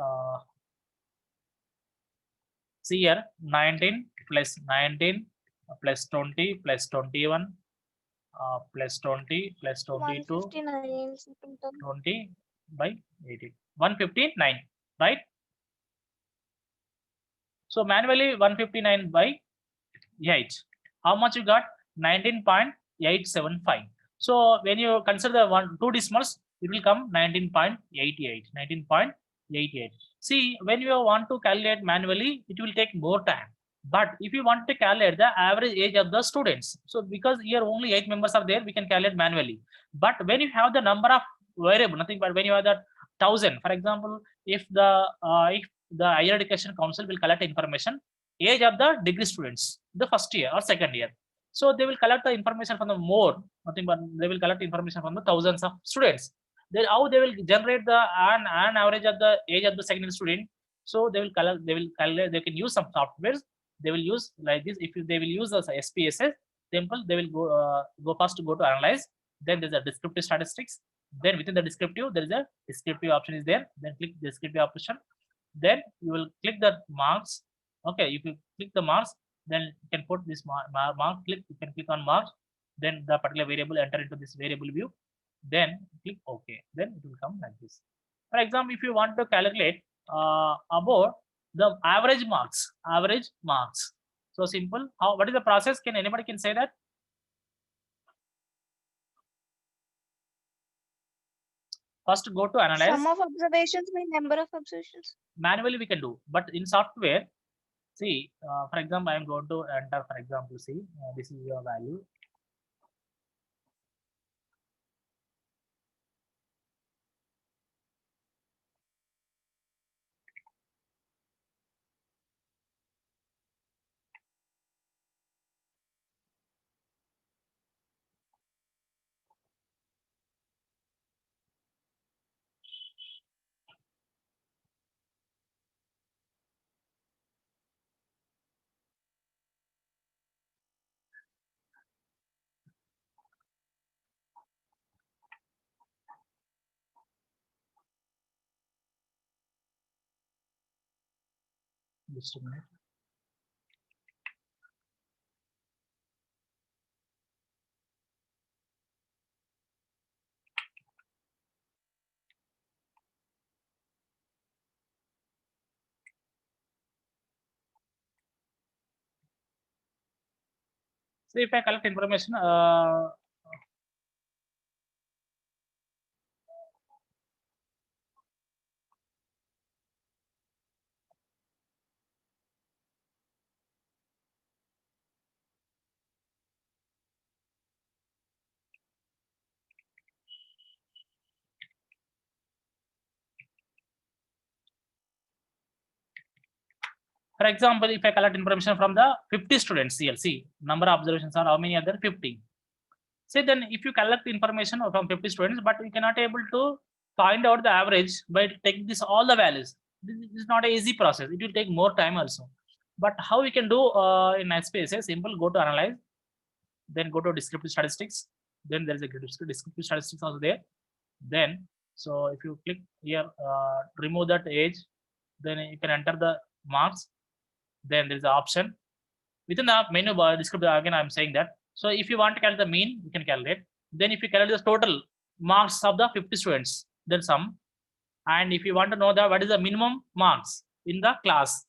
19 plus 19 plus 20 plus 21 plus 20 plus 22 20 by 80, 159, right? So manually 159 by 8. How much you got? 19.875. So when you consider the two decimals, it will come 19.88. 19.88. See, when you want to calculate manually, it will take more time. But if you want to calculate the average age of the students, so because here only 8 members are there, we can calculate manually. But when you have the number of variable, nothing but when you have the 1000, for example, if the Higher Education Council will collect information, age of the degree students, the first year or second year. So they will collect the information from the nothing but they will collect information from the thousands of students. Then how they will generate the an average of the age of the second student. So they will calculate, they can use some softwares. They will use like this. If they will use the SPSS, simple, they will go first to go to analyze. Then there's a descriptive statistics. Then within the descriptive, there is a descriptive option is there. Then click descriptive option. Then you will click the marks. Okay, if you click the marks, then you can put this mark click. You can click on marks. Then the particular variable enter into this variable view. Then click OK. Then it will come like this. For example, if you want to calculate about the average marks, So simple. How? What is the process? Can anybody can say that? First, go to analyze. Sum of observations by number of observations. Manually we can do, but in software, see, for example, I am going to enter, for example, see, this is your value. Just a minute. So if I collect information, for example, if I collect information from the 50 students, CLC, number of observations are how many are there? 50. Say then if you collect information from 50 students, but you cannot able to find out the average by taking this all the values. This is not an easy process. It will take more time also. But how we can do in SPSS? Simple. Go to analyze, then go to descriptive statistics. Then there is a descriptive statistics also there. Then so if you click here, remove that age, then you can enter the marks. Then there is an option within the menu bar descriptive. Again, I'm saying that. So if you want to calculate the mean, you can calculate. Then if you calculate the total marks of the 50 students, then sum. And if you want to know the what is the minimum marks in the class,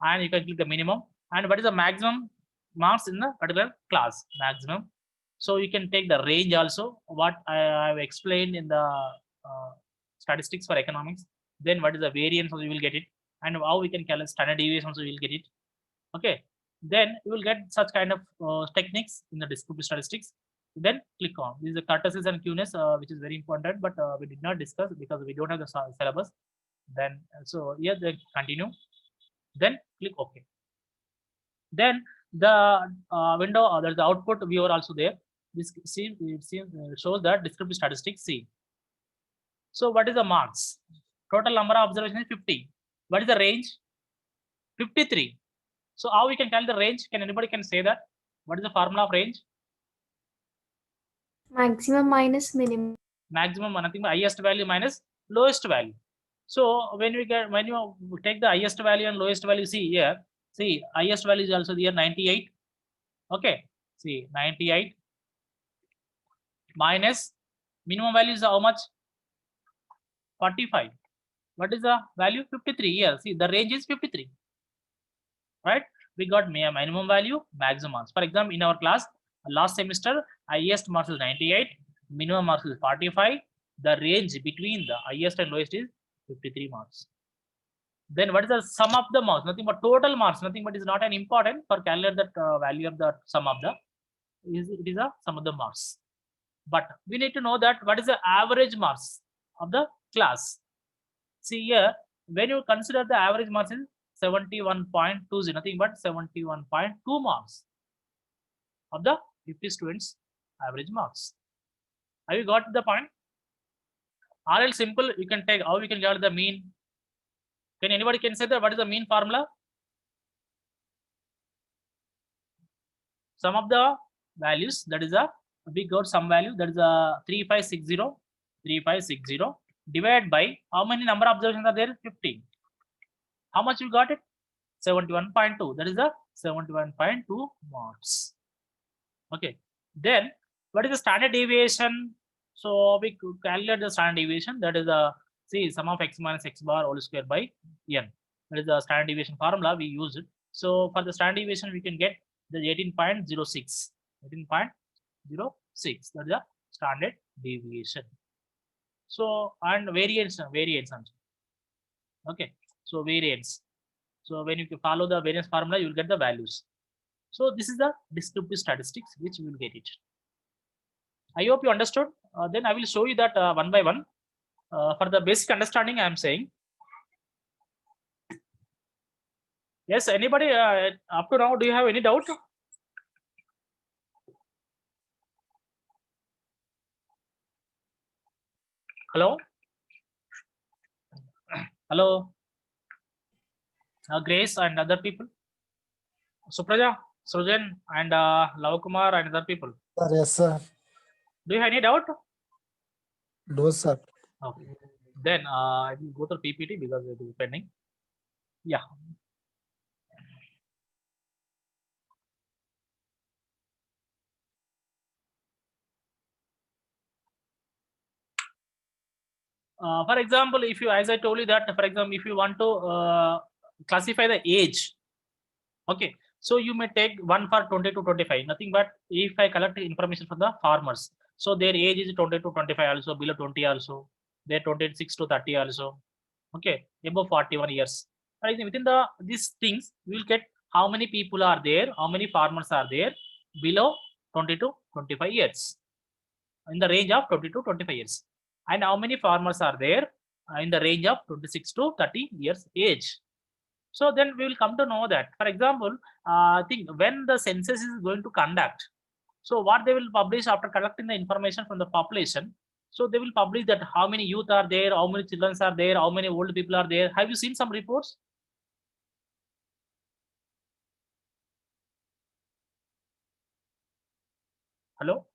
and you can click the minimum. And what is the maximum marks in the particular class, maximum. So you can take the range also, what I have explained in the statistics for economics. Then what is the variance, also you will get it. And how we can calculate standard deviation, also you will get it. Okay. Then you will get such kind of techniques in the descriptive statistics. Then click on. This is the curtosis and cuteness, which is very important, but we did not discuss because we don't have the syllabus. Then so here they continue. Then click OK. Then the window, there's the output viewer also there. This shows that descriptive statistics. See. So what is the marks? Total number of observations is 50. What is the range? 53. So how we can calculate the range? Can anybody can say that? What is the formula of range? Maximum minus minimum. Maximum, nothing but highest value minus lowest value. So when you take the highest value and lowest value, see here, see highest value is also here 98. Okay, see 98 minus minimum value is how much? 45. What is the value? 53. Here, see the range is 53. Right? We got minimum value, maximum marks. For example, in our class last semester, highest marks is 98, minimum marks is 45. The range between the highest and lowest is 53 marks. Then what is the sum of the marks? Nothing but total marks. Nothing but is not an important for calculate that value of the sum of the. It is a sum of the marks. But we need to know that what is the average marks of the class. See here, when you consider the average marks is 71.20, nothing but 71.2 marks of the 50 students average marks. Have you got the point? Or else simple, you can take how we can get the mean. Can anybody can say that what is the mean formula? Sum of the values, that is a we got some value, that is a 3560. 3560 divided by how many number of observations are there? 15. How much you got it? 71.2. That is the 71.2 marks. Okay. Then what is the standard deviation? So we calculate the standard deviation. That is the sum of x minus x bar whole square by n. That is the standard deviation formula we use it. So for the standard deviation, we can get the 18.06. 18.06. That is the standard deviation. So and variance. Okay. So variance. So when you follow the variance formula, you will get the values. So this is the descriptive statistics which you will get it. I hope you understood. Then I will show you that one by one. For the basic understanding, I am saying. Yes, anybody up to now, do you have any doubt? Hello? Hello? Grace and other people? Supraja, Srujan and Lavakumar and other people. Sir, yes, sir. Do you have any doubt? No, sir. Okay. Then I will go to PPT because it is pending. Yeah. For example, if you, as I told you that, for example, if you want to classify the age, okay, so you may take one for 20 to 25. Nothing but if I collect information from the farmers, so their age is 20 to 25 also, below 20 also, they're 26 to 30 also, okay, above 41 years. Right? Within these things, we will get how many people are there, how many farmers are there below 20 to 25 years, in the range of 20 to 25 years, and how many farmers are there in the range of 26 to 30 years age. So then we will come to know that, for example, I think when the census is going to conduct, so what they will publish after collecting the information from the population, so they will publish that how many youth are there, how many children are there, how many old people are there. Have you seen some reports? Hello?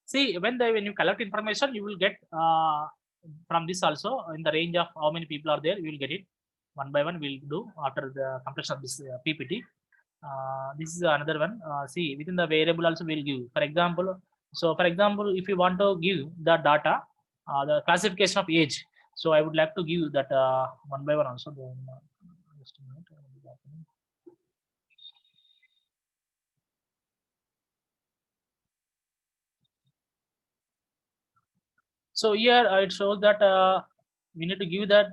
See, when you collect information, you will get from this also in the range of how many people are there. You will get it one by one. We'll do after the completion of this PPT. This is another one. See, within the variable also we'll give. For example, if you want to give the data, the classification of age. So I would like to give that one by one also. Then, just a minute. So here it shows that we need to give that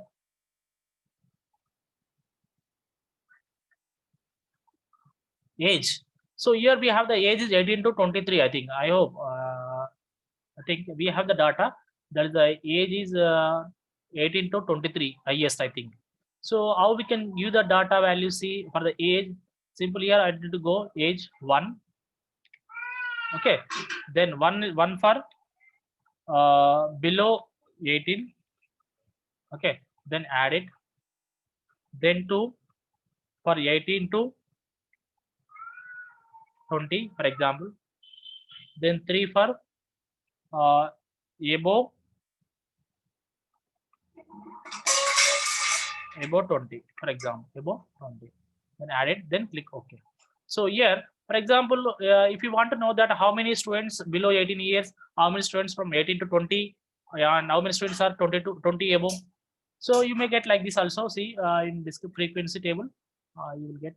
age. So here we have the age is 18 to 23. I think. I hope. I think we have the data. That is the age is 18 to 23. Highest, I think. So how we can give the data value? See, for the age, simply here I need to go age 1. Okay. Then one for below 18. Okay. Then add it. Then 2 for 18 to 20, for example. Then 3 for above 20, for example, above 20. Then add it, then click OK. So here, for example, if you want to know that how many students below 18 years, how many students from 18 to 20, and how many students are 20 to 20 above. So you may get like this also. See, in this frequency table, you will get.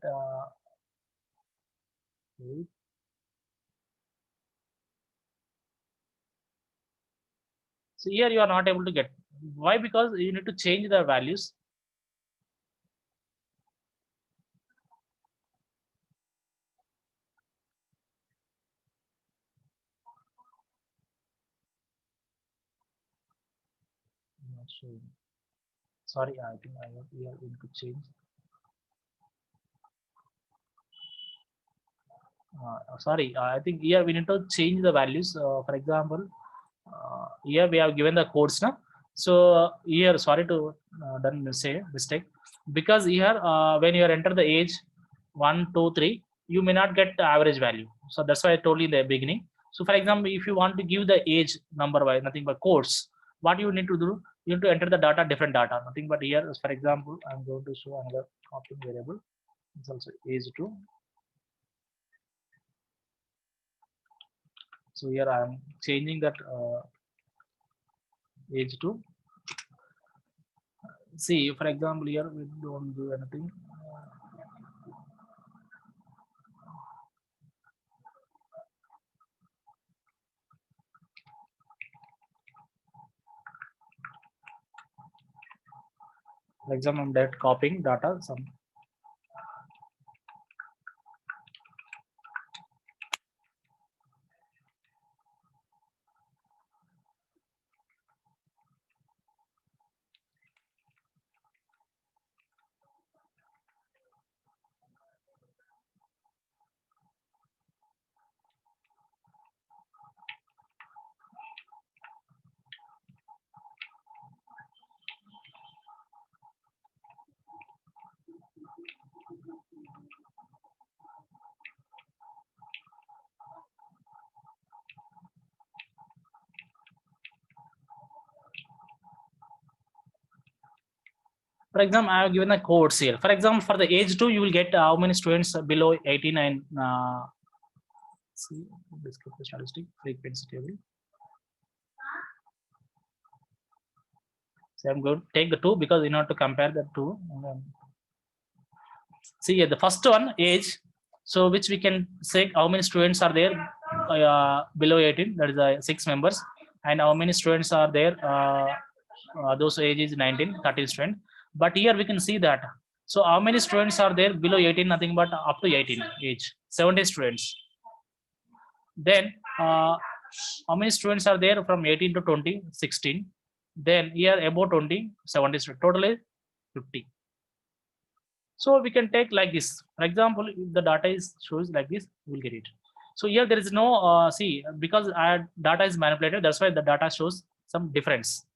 So here you are not able to get. Why? Because you need to change the values. I'm not sure. Sorry, I think we are going to change. Sorry, I think here we need to change the values. For example, here we have given the codes now. So here, sorry to done mistake, because here when you enter the age 1, 2, 3, you may not get the average value. So that's why I told you in the beginning. So for example, if you want to give the age number by nothing but codes, what you need to do, you need to enter the data, different data, nothing but here, for example, I'm going to show another copying variable. It's also age 2. So here I'm changing that age 2. See, for example, here we don't do anything. For example, I'm direct copying data. For example, I have given the codes here. For example, for the age 2, you will get how many students below 18 and see descriptive statistic frequency table. So I'm going to take the 2 because in order to compare the 2. See here, the first one age. So which we can say how many students are there below 18. That is 6 members, and how many students are there. Those ages 19, 13 students. But here we can see that. So how many students are there below 18? Nothing but up to 18 age, 70 students. Then how many students are there from 18 to 20? 16. Then here about 20, 70 students. Totally 50. So we can take like this. For example, if the data is shows like this, we'll get it. So here there is no see, because our data is manipulated. That's why the data shows some difference.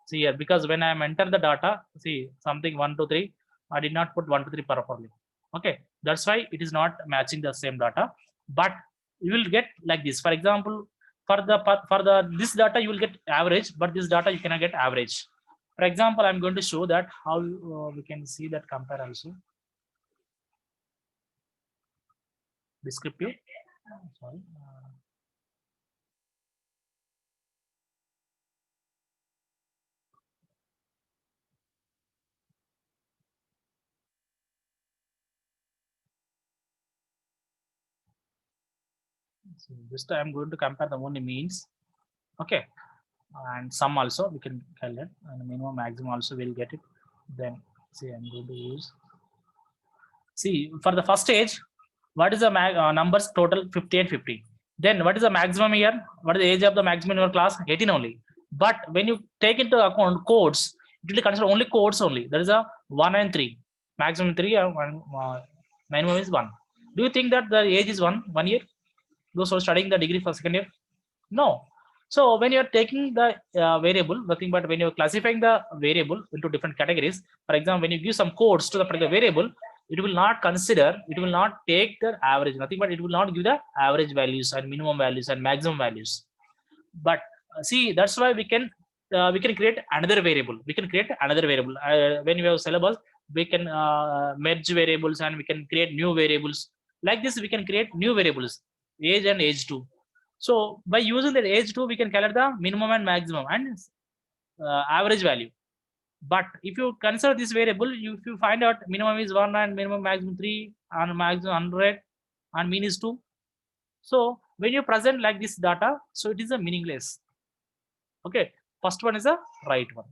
See here, because when I am enter the data, see something 1, 2, 3, I did not put 1, 2, 3 properly. Okay, that's why it is not matching the same data. But you will get like this. For example, for the this data you will get average, but this data you cannot get average. For example, I'm going to show that how we can see that compare also. Descriptive. Sorry. So this time I'm going to compare the only means. Okay, and sum also we can calculate, and minimum maximum also we'll get it. Then see, I'm going to use. See, for the first stage, what is the numbers total 50 and 50. Then what is the maximum here? What is the age of the maximum in your class? 18 only. But when you take into account codes, it will consider only codes only. There is a 1 and 3. Maximum 3 and minimum is 1. Do you think that the age is 1 year? Those who are studying the degree for second year? No. So when you are taking the variable, nothing but when you are classifying the variable into different categories, for example, when you give some codes to the particular variable, it will not consider, it will not take the average, nothing but it will not give the average values and minimum values and maximum values. But see, that's why we can create another variable. We can create another variable when we have syllabus. We can merge variables and we can create new variables. Like this, we can create new variables, age and age 2. So by using that age 2, we can calculate the minimum and maximum and average value. But if you consider this variable, if you find out minimum is 1 and minimum maximum 3 and maximum 100 and mean is 2. So when you present like this data, so it is a meaningless. Okay, first one is a right one.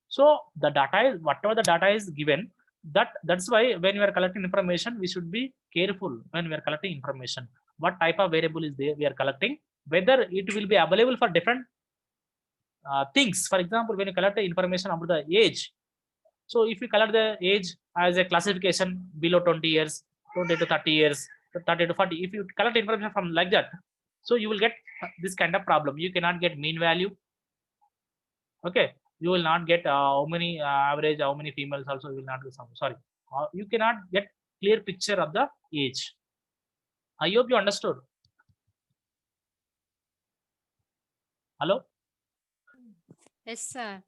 So the data is whatever the data is given. That's why when we are collecting information, we should be careful when we are collecting information. What type of variable is there we are collecting? Whether it will be available for different things. For example, when you collect the information about the age, so if you collect the age as a classification below 20 years, 20 to 30 years, 30 to 40, if you collect information from like that, so you will get this kind of problem. You cannot get mean value. Okay, you will not get how many average, how many females also you will not get some. Sorry, you cannot get clear picture of the age. I hope you understood. Hello. Yes, sir.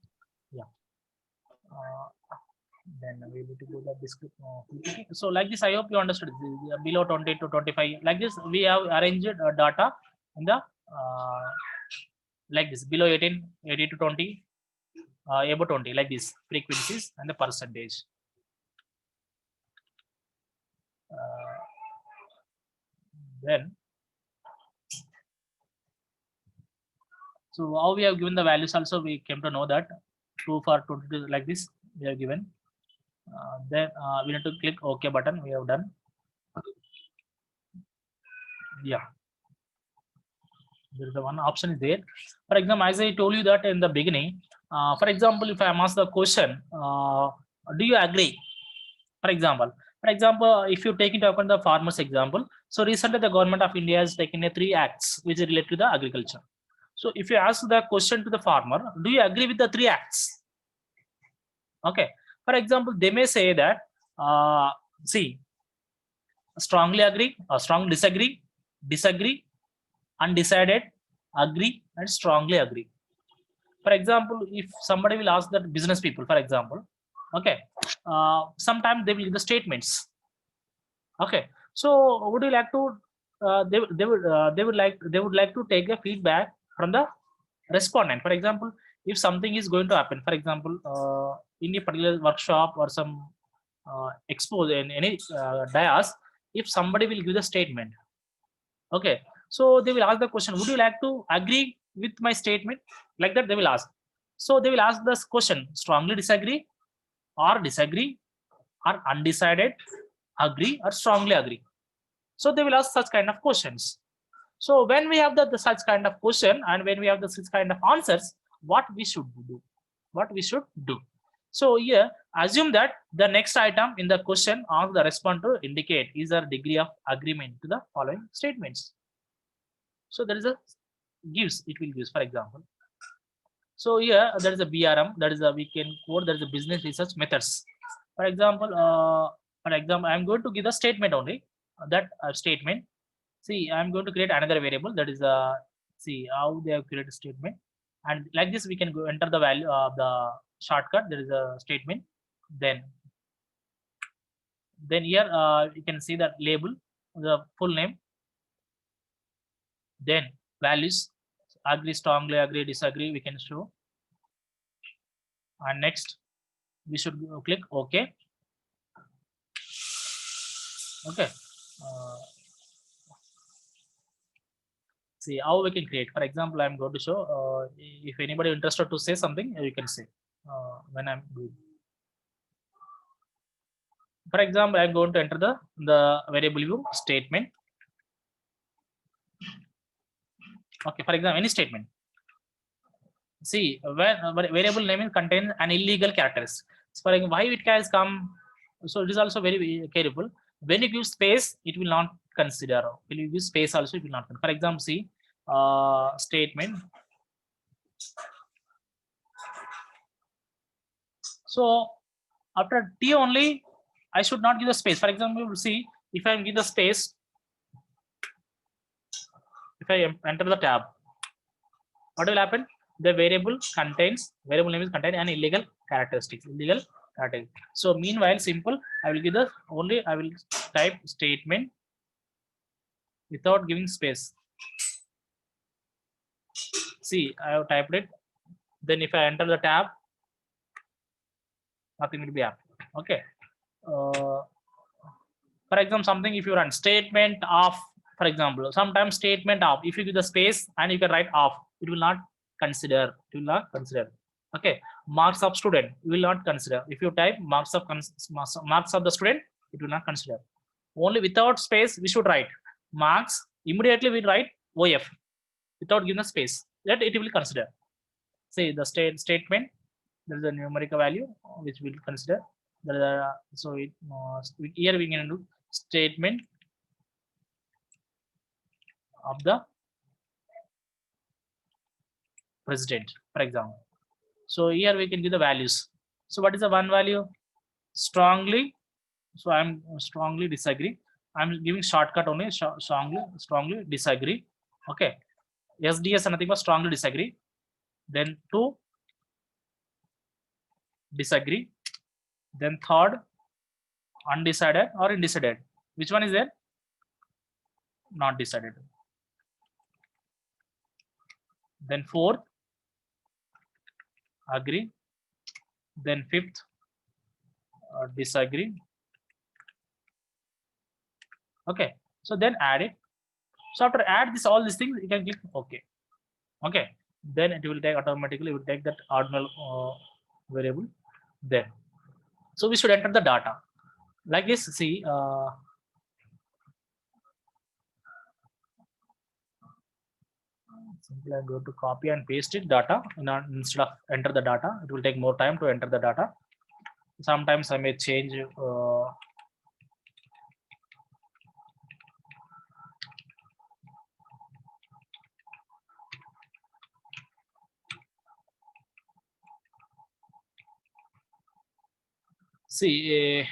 Then we need to go the description. So like this, I hope you understood. Below 20 to 25, like this, we have arranged data in the like this, below 18, 80 to 20, above 20, like this, frequencies and the percentage. Then, so how we have given the values also, we came to know that true for 22 like this we have given. Then we need to click OK button. We have done. Yeah. There is the one option is there. For example, as I told you that in the beginning, for example, if I am asked the question, do you agree? For example, if you take into account the farmers example, so recently the government of India has taken 3 acts which is related to the agriculture. So if you ask the question to the farmer, do you agree with the 3 acts? Okay. For example, they may say that, see, strongly agree, or strongly disagree, disagree, undecided, agree, and strongly agree. For example, if somebody will ask that business people, for example, okay, sometimes they will give the statements. Okay, so would you like to? They would like to take a feedback from the respondent. For example, if something is going to happen, for example, in a particular workshop or some expose in any dias, if somebody will give the statement, okay, so they will ask the question, would you like to agree with my statement? Like that they will ask. So they will ask this question, strongly disagree, or disagree, or undecided, agree, or strongly agree. So they will ask such kind of questions. So when we have the such kind of question and when we have the such kind of answers, what we should do? What we should do? So here, assume that the next item in the question asks the respondent to indicate is there a degree of agreement to the following statements. So there is a gives, it will gives, for example. So here there is a BRM, that is a we can quote, there is a business research methods. For example, I'm going to give the statement only. That statement. See, I'm going to create another variable, that is see how they have created a statement, and like this we can go enter the value of the shortcut. There is a statement. Then here you can see that label, the full name, then values, agree, strongly agree, disagree, we can show, and next we should click OK. Okay. See how we can create. For example, I'm going to show, if anybody interested to say something, you can say when I'm doing. For example, I'm going to enter the variable view statement. Okay, for example, any statement. See, when variable name contains an illegal characters. So for example, why it has come? So it is also very careful. When you give space, it will not consider. When you give space, also it will not. For example, see statement. So after T only, I should not give the space. For example, see if I give the space, if I enter the tab, what will happen? The variable name is contain an illegal characteristics. So meanwhile, simple, I will give I will type statement without giving space. See, I have typed it. Then if I enter the tab, nothing will be happening. Okay. For example, something if you run statement of, for example, sometimes statement of, if you give the space and you can write off, it will not consider. Okay. Marks of student, you will not consider. If you type marks of the student, it will not consider. Only without space we should write marks. Immediately we write OF without giving a space. That it will consider. Say the statement, there is a numerical value which we will consider. So here we can do statement of the president, for example. So here we can give the values. So what is the one value? Strongly. So I'm strongly disagree. I'm giving shortcut only. Strongly disagree. Okay. SDS and nothing but strongly disagree. then 2 disagree, then third undecided or undecided. Which one is there? Not decided. Then fourth agree, then fifth disagree. Okay, so then add it. So after add this all these things, you can click OK. Okay, then it will take automatically. It will take that ordinal variable there. So we should enter the data like this. See, simply I'm going to copy and paste it data instead of enter the data. It will take more time to enter the data. Sometimes I may change. See,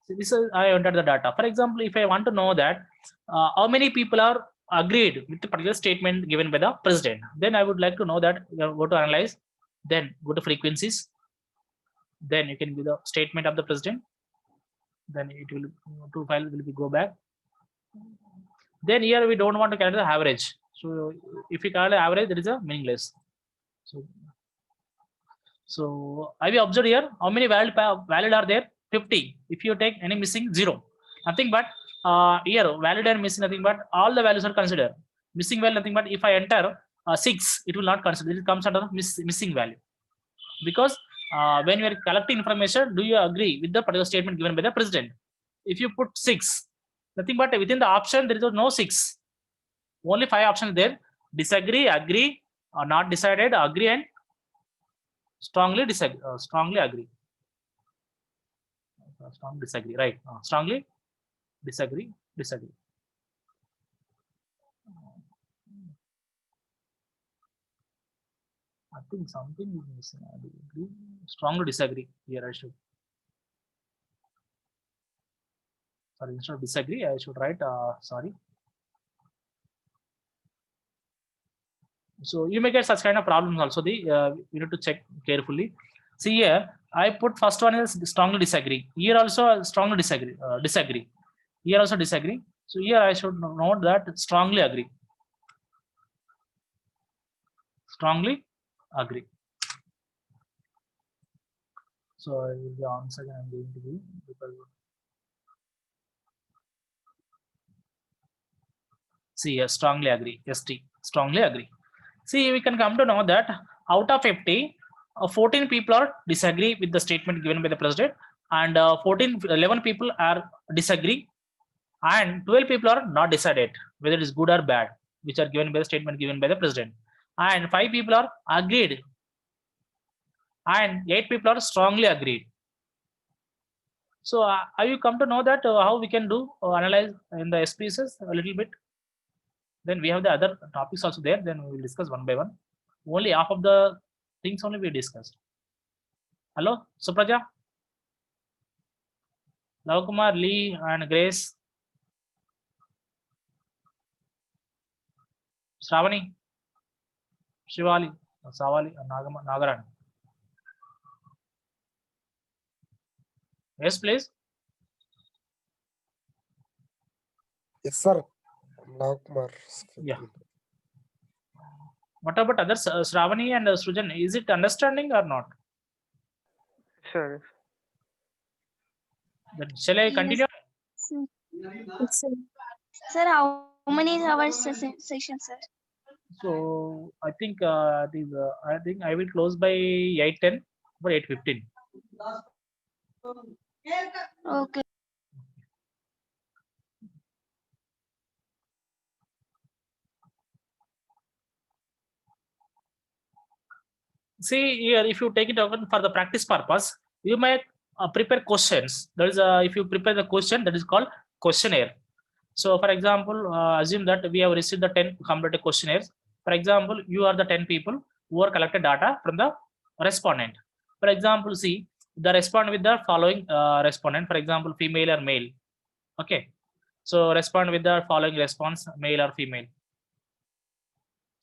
this is I entered the data. For example, if I want to know that how many people are agreed with the particular statement given by the president, then I would like to know that. Go to analyze, then go to frequencies, then you can give the statement of the president, then it will to file will be go back. Then here we don't want to calculate the average. So if we calculate average, that is a meaningless. So I will observe here how many valid are there. 50. If you take any missing, 0. Nothing but here valid and missing, nothing but all the values are considered. Missing value, nothing but if I enter 6, it will not consider. It comes under missing value. Because when you are collecting information, do you agree with the particular statement given by the president? If you put 6, nothing but within the option there is no 6. Only 5 options there: disagree, agree, or not decided, agree, and strongly disagree. Strongly agree. Strongly disagree. Right. Strongly disagree. Disagree. I think something is missing. I agree. Strongly disagree. Here I should. Sorry, instead of disagree, I should write. Sorry. So you may get such kind of problems also. You need to check carefully. See here, I put first one is strongly disagree. Here also strongly disagree. Disagree. Here also disagree. So here I should note that strongly agree. Strongly agree. So I will be answer and I'm going to be because see here strongly agree. ST strongly agree. See, we can come to know that out of 50, 14 people are disagree with the statement given by the president, and 11 people are disagree, and 12 people are not decided whether it is good or bad, which are given by the statement given by the president, and 5 people are agreed, and 8 people are strongly agreed. So have you come to know that how we can do analyze in the SPSS a little bit? Then we have the other topics also there. Then we will discuss one by one. Only half of the things only we discussed. Hello, Supraja, Lavakumar, Lee, and Grace, Shravani, Shivali, Savali, and Nagaran. Yes, please. Yes, sir. Kumar. Yeah. What about others, Shravani and Srujan? Is it understanding or not? Sure. Then shall I continue? Sir, how many hours session, sir? So I think I think I will close by 8:10 or 8:15. Okay. See here, if you take it over for the practice purpose, you might prepare questions. That is, if you prepare the question, that is called questionnaire. So, for example, assume that we have received the 10 completed questionnaires. For example, you are the 10 people who are collected data from the respondent. For example, see the respond with the following respondent. For example, female or male. Okay. So respond with the following response, male or female.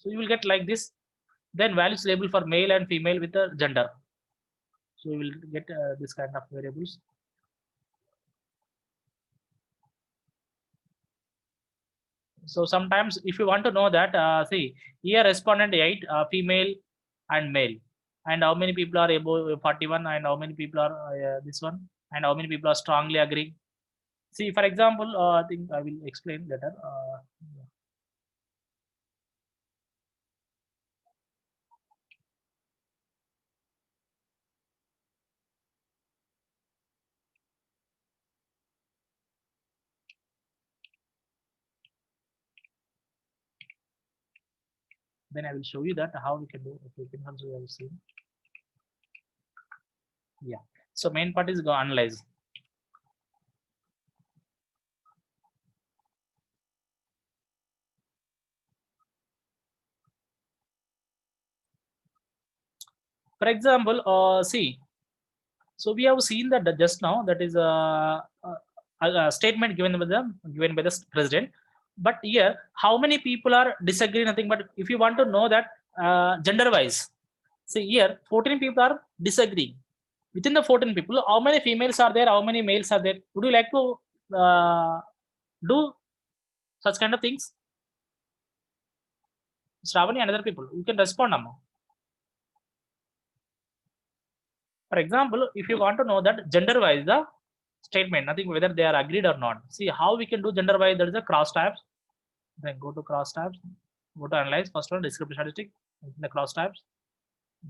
So you will get like this. Then values label for male and female with the gender. So we will get this kind of variables. So sometimes if you want to know that, see here respondent 8, female and male, and how many people are above 41, and how many people are this one, and how many people are strongly agree. See, for example, I think I will explain later. Then I will show you that how we can do. Okay, can also have seen. Yeah. So main part is go analyze. For example, see. So we have seen that just now. That is a statement given by the president. But here, how many people are disagree? Nothing. But if you want to know that gender wise, see here, 14 people are disagree. Within the 14 people, how many females are there? How many males are there? Would you like to do such kind of things? Shravani and other people, you can respond now. For example, if you want to know that gender wise the statement, nothing whether they are agreed or not. See how we can do gender wise. There is a cross tabs. Then go to cross tabs. Go to analyze. First one descriptive statistic. In the cross tabs.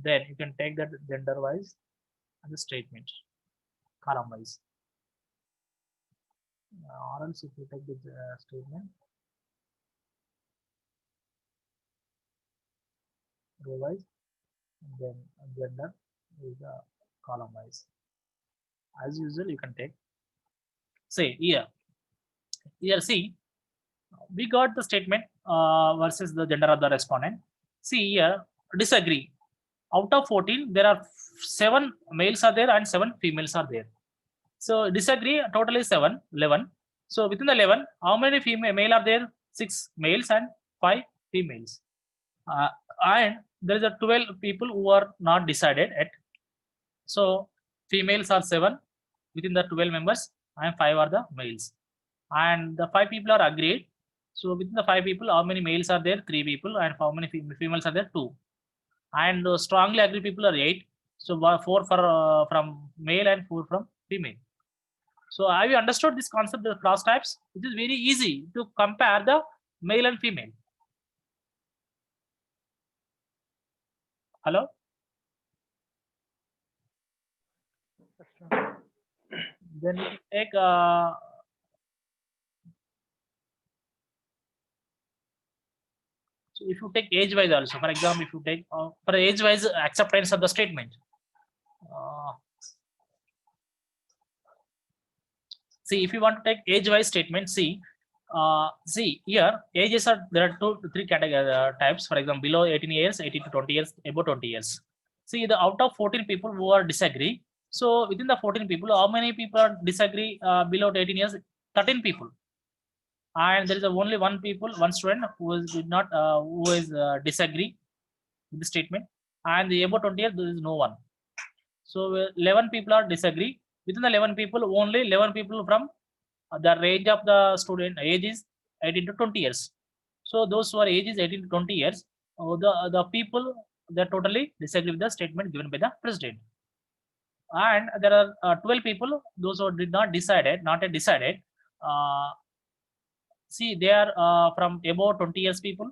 Then you can take that gender wise and the statement column wise. Or else if you take the statement row wise, then gender is the column wise. As usual, you can take. Say here. Here, see, we got the statement versus the gender of the respondent. See here, disagree. Out of 14, there are 7 males are there and 7 females are there. So disagree, total is 7, 11. So within the 11, how many male are there? 6 males and 5 females. And there is a 12 people who are not decided yet. So females are 7 within the 12 members and 5 are the males. And the 5 people are agreed. So within the 5 people, how many males are there? 3 people. And how many females are there? 2. And strongly agreed people are 8. So 4 for from male and 4 from female. So have you understood this concept of cross types? It is very easy to compare the male and female. Hello? Then we take so if you take age wise also, for example, if you take for age wise acceptance of the statement. See, if you want to take age wise statement, see here ages are there are 3 category types. For example, below 18 years, 18 to 20 years, above 20 years. See, the out of 14 people who are disagree. So within the 14 people, how many people are disagree below 18 years? 13 people. And there is only one student who is did not who is disagree with the statement, and the above 20 years there is no one. So 11 people are disagree. Within the 11 people, only 11 people from the range of the student age is 18 to 20 years. So those who are ages 18 to 20 years, the people they totally disagree with the statement given by the president. And there are 12 people, those who did not decided, not yet decided. See, they are from above 20 years people,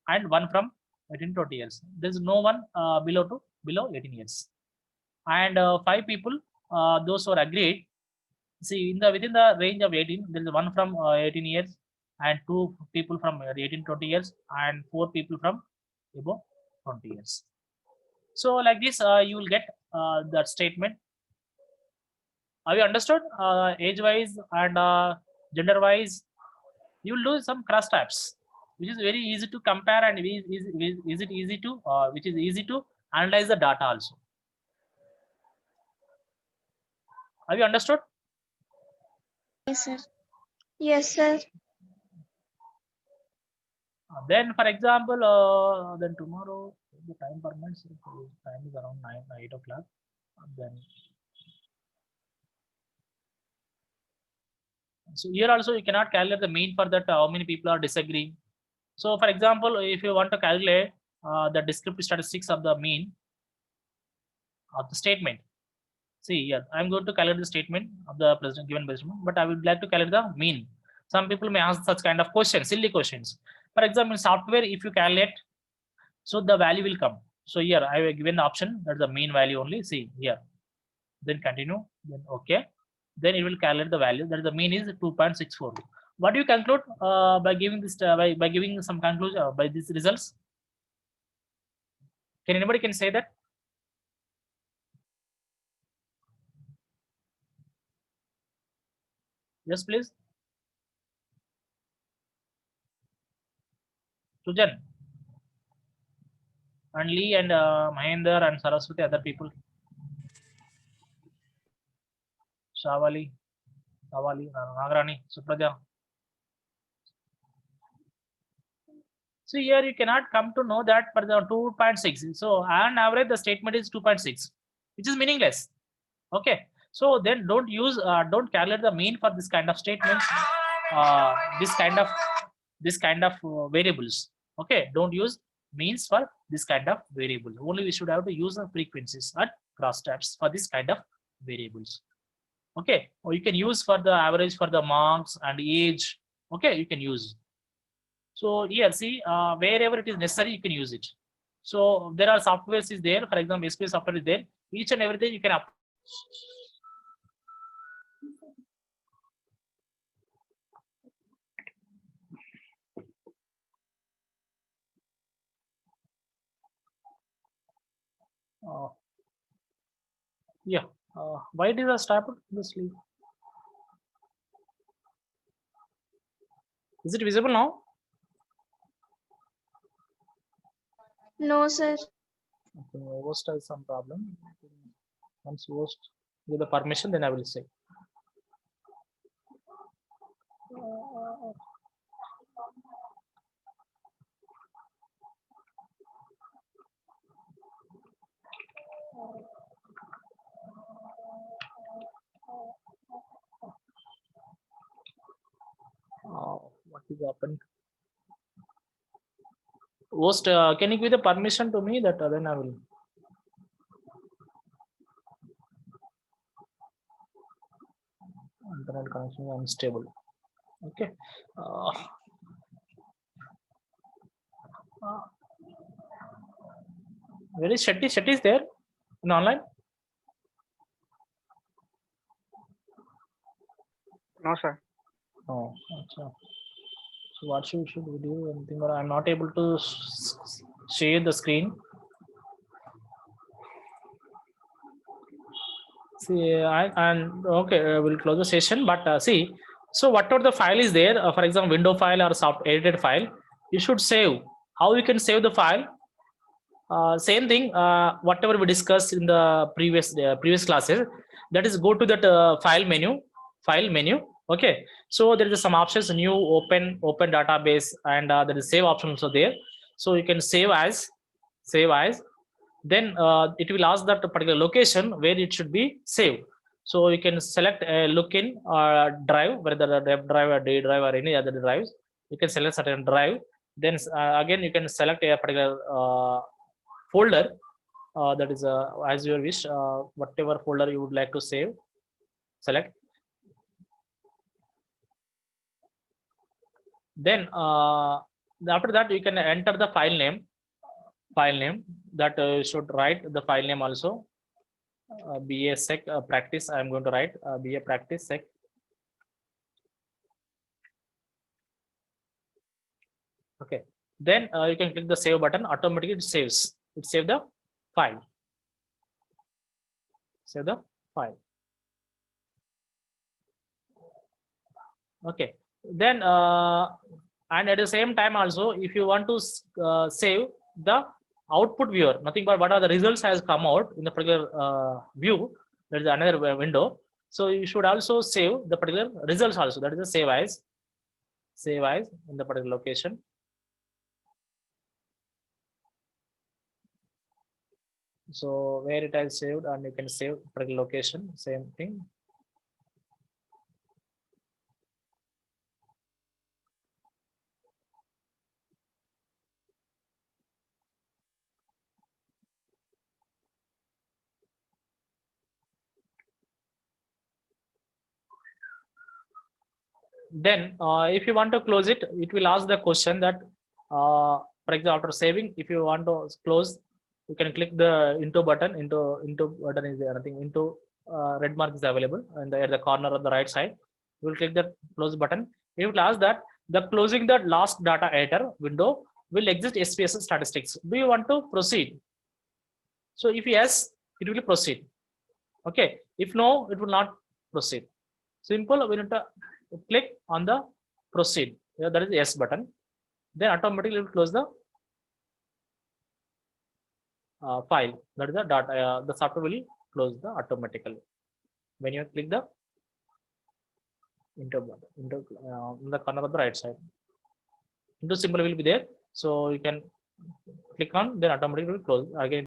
and one from 18 to 20 years. There is no one below 18 years. And 5 people, those who are agreed. See, within the range of 18, there is one from 18 years, and 2 people from 18 to 20 years, and 4 people from above 20 years. So like this, you will get that statement. Have you understood age wise and gender wise? You will do some cross types, which is very easy to compare, and is it easy to which is easy to analyze the data also. Have you understood? Yes, sir. Yes, sir. Then, for example, then tomorrow the time permits. Time is around 8 o'clock. Then, so here also you cannot calculate the mean for that. How many people are disagreeing? So, for example, if you want to calculate the descriptive statistics of the mean of the statement, see here, I'm going to calculate the statement of the present given statement, but I would like to calculate the mean. Some people may ask such kind of questions, silly questions. For example, in software, if you calculate, so the value will come. So here I have given the option that the mean value only. See here, then continue, then okay, then it will calculate the value that the mean is 2.64. What do you conclude by giving this by giving some conclusion by these results? Can anybody can say that? Yes, please. Sujan and Lee and Mahendra and Saraswati, other people. Shavali, Nagarani, Supraja. So here you cannot come to know that for the 2.6. So on average, the statement is 2.6, which is meaningless. Okay. So then don't use, don't calculate the mean for this kind of statements, this kind of variables. Okay. Don't use means for this kind of variable. Only we should have to use the frequencies and crosstabs for this kind of variables. Okay. Or you can use for the average for the marks and age. Okay. You can use. So here, see, wherever it is necessary, you can use it. So there are softwares is there. For example, SPSS software is there. Each and everything you can up. Yeah. Why did I stop this leave? Is it visible now? No, sir. Okay, host has some problem. Once host give the permission, then I will say. What is happened? Host, can you give the permission to me that then I will. Internet connection unstable. Okay. Where is Shetty? Shetty is there in online? No, sir. Oh, achha. So what should we do? Anything or I'm not able to share the screen. See, and okay, we'll close the session. But see, so whatever the file is there, for example, window file or soft edited file, you should save. How you can save the file? Same thing. Whatever we discussed in the previous classes, that is go to that file menu. Okay. So there is some options: new, open database, and there is save option also there. So you can save as. Then it will ask that particular location where it should be saved. So you can select a look-in drive, whether the web drive or D drive or any other drives. You can select certain drive. Then again you can select a particular folder that is as your wish. Whatever folder you would like to save, select. Then after that you can enter the file name that should write the file name also. BA sec practice. I am going to write BA practice sec. Okay. Then you can click the save button. Automatically it saves. It saves the file. Save the file. Okay. Then and at the same time also, if you want to save the output viewer, nothing but what are the results has come out in the particular view. There is another window. So you should also save the particular results also. That is a save as in the particular location. So where it has saved, and you can save particular location, same thing. Then if you want to close it, it will ask the question that, for example, after saving, if you want to close, you can click the into button. Into button is there, nothing. Into red mark is available and at the corner of the right side. You will click the close button. It will ask that the closing the last data editor window will exist SPSS statistics. Do you want to proceed? So if yes, it will proceed. Okay. If no, it will not proceed. Simple. We need to click on the proceed. Yeah, that is the yes button. Then automatically it will close the file. That is the data. The software will close the automatically when you click the into button into in the corner of the right side. Into symbol will be there, so you can click on, then automatically will close again.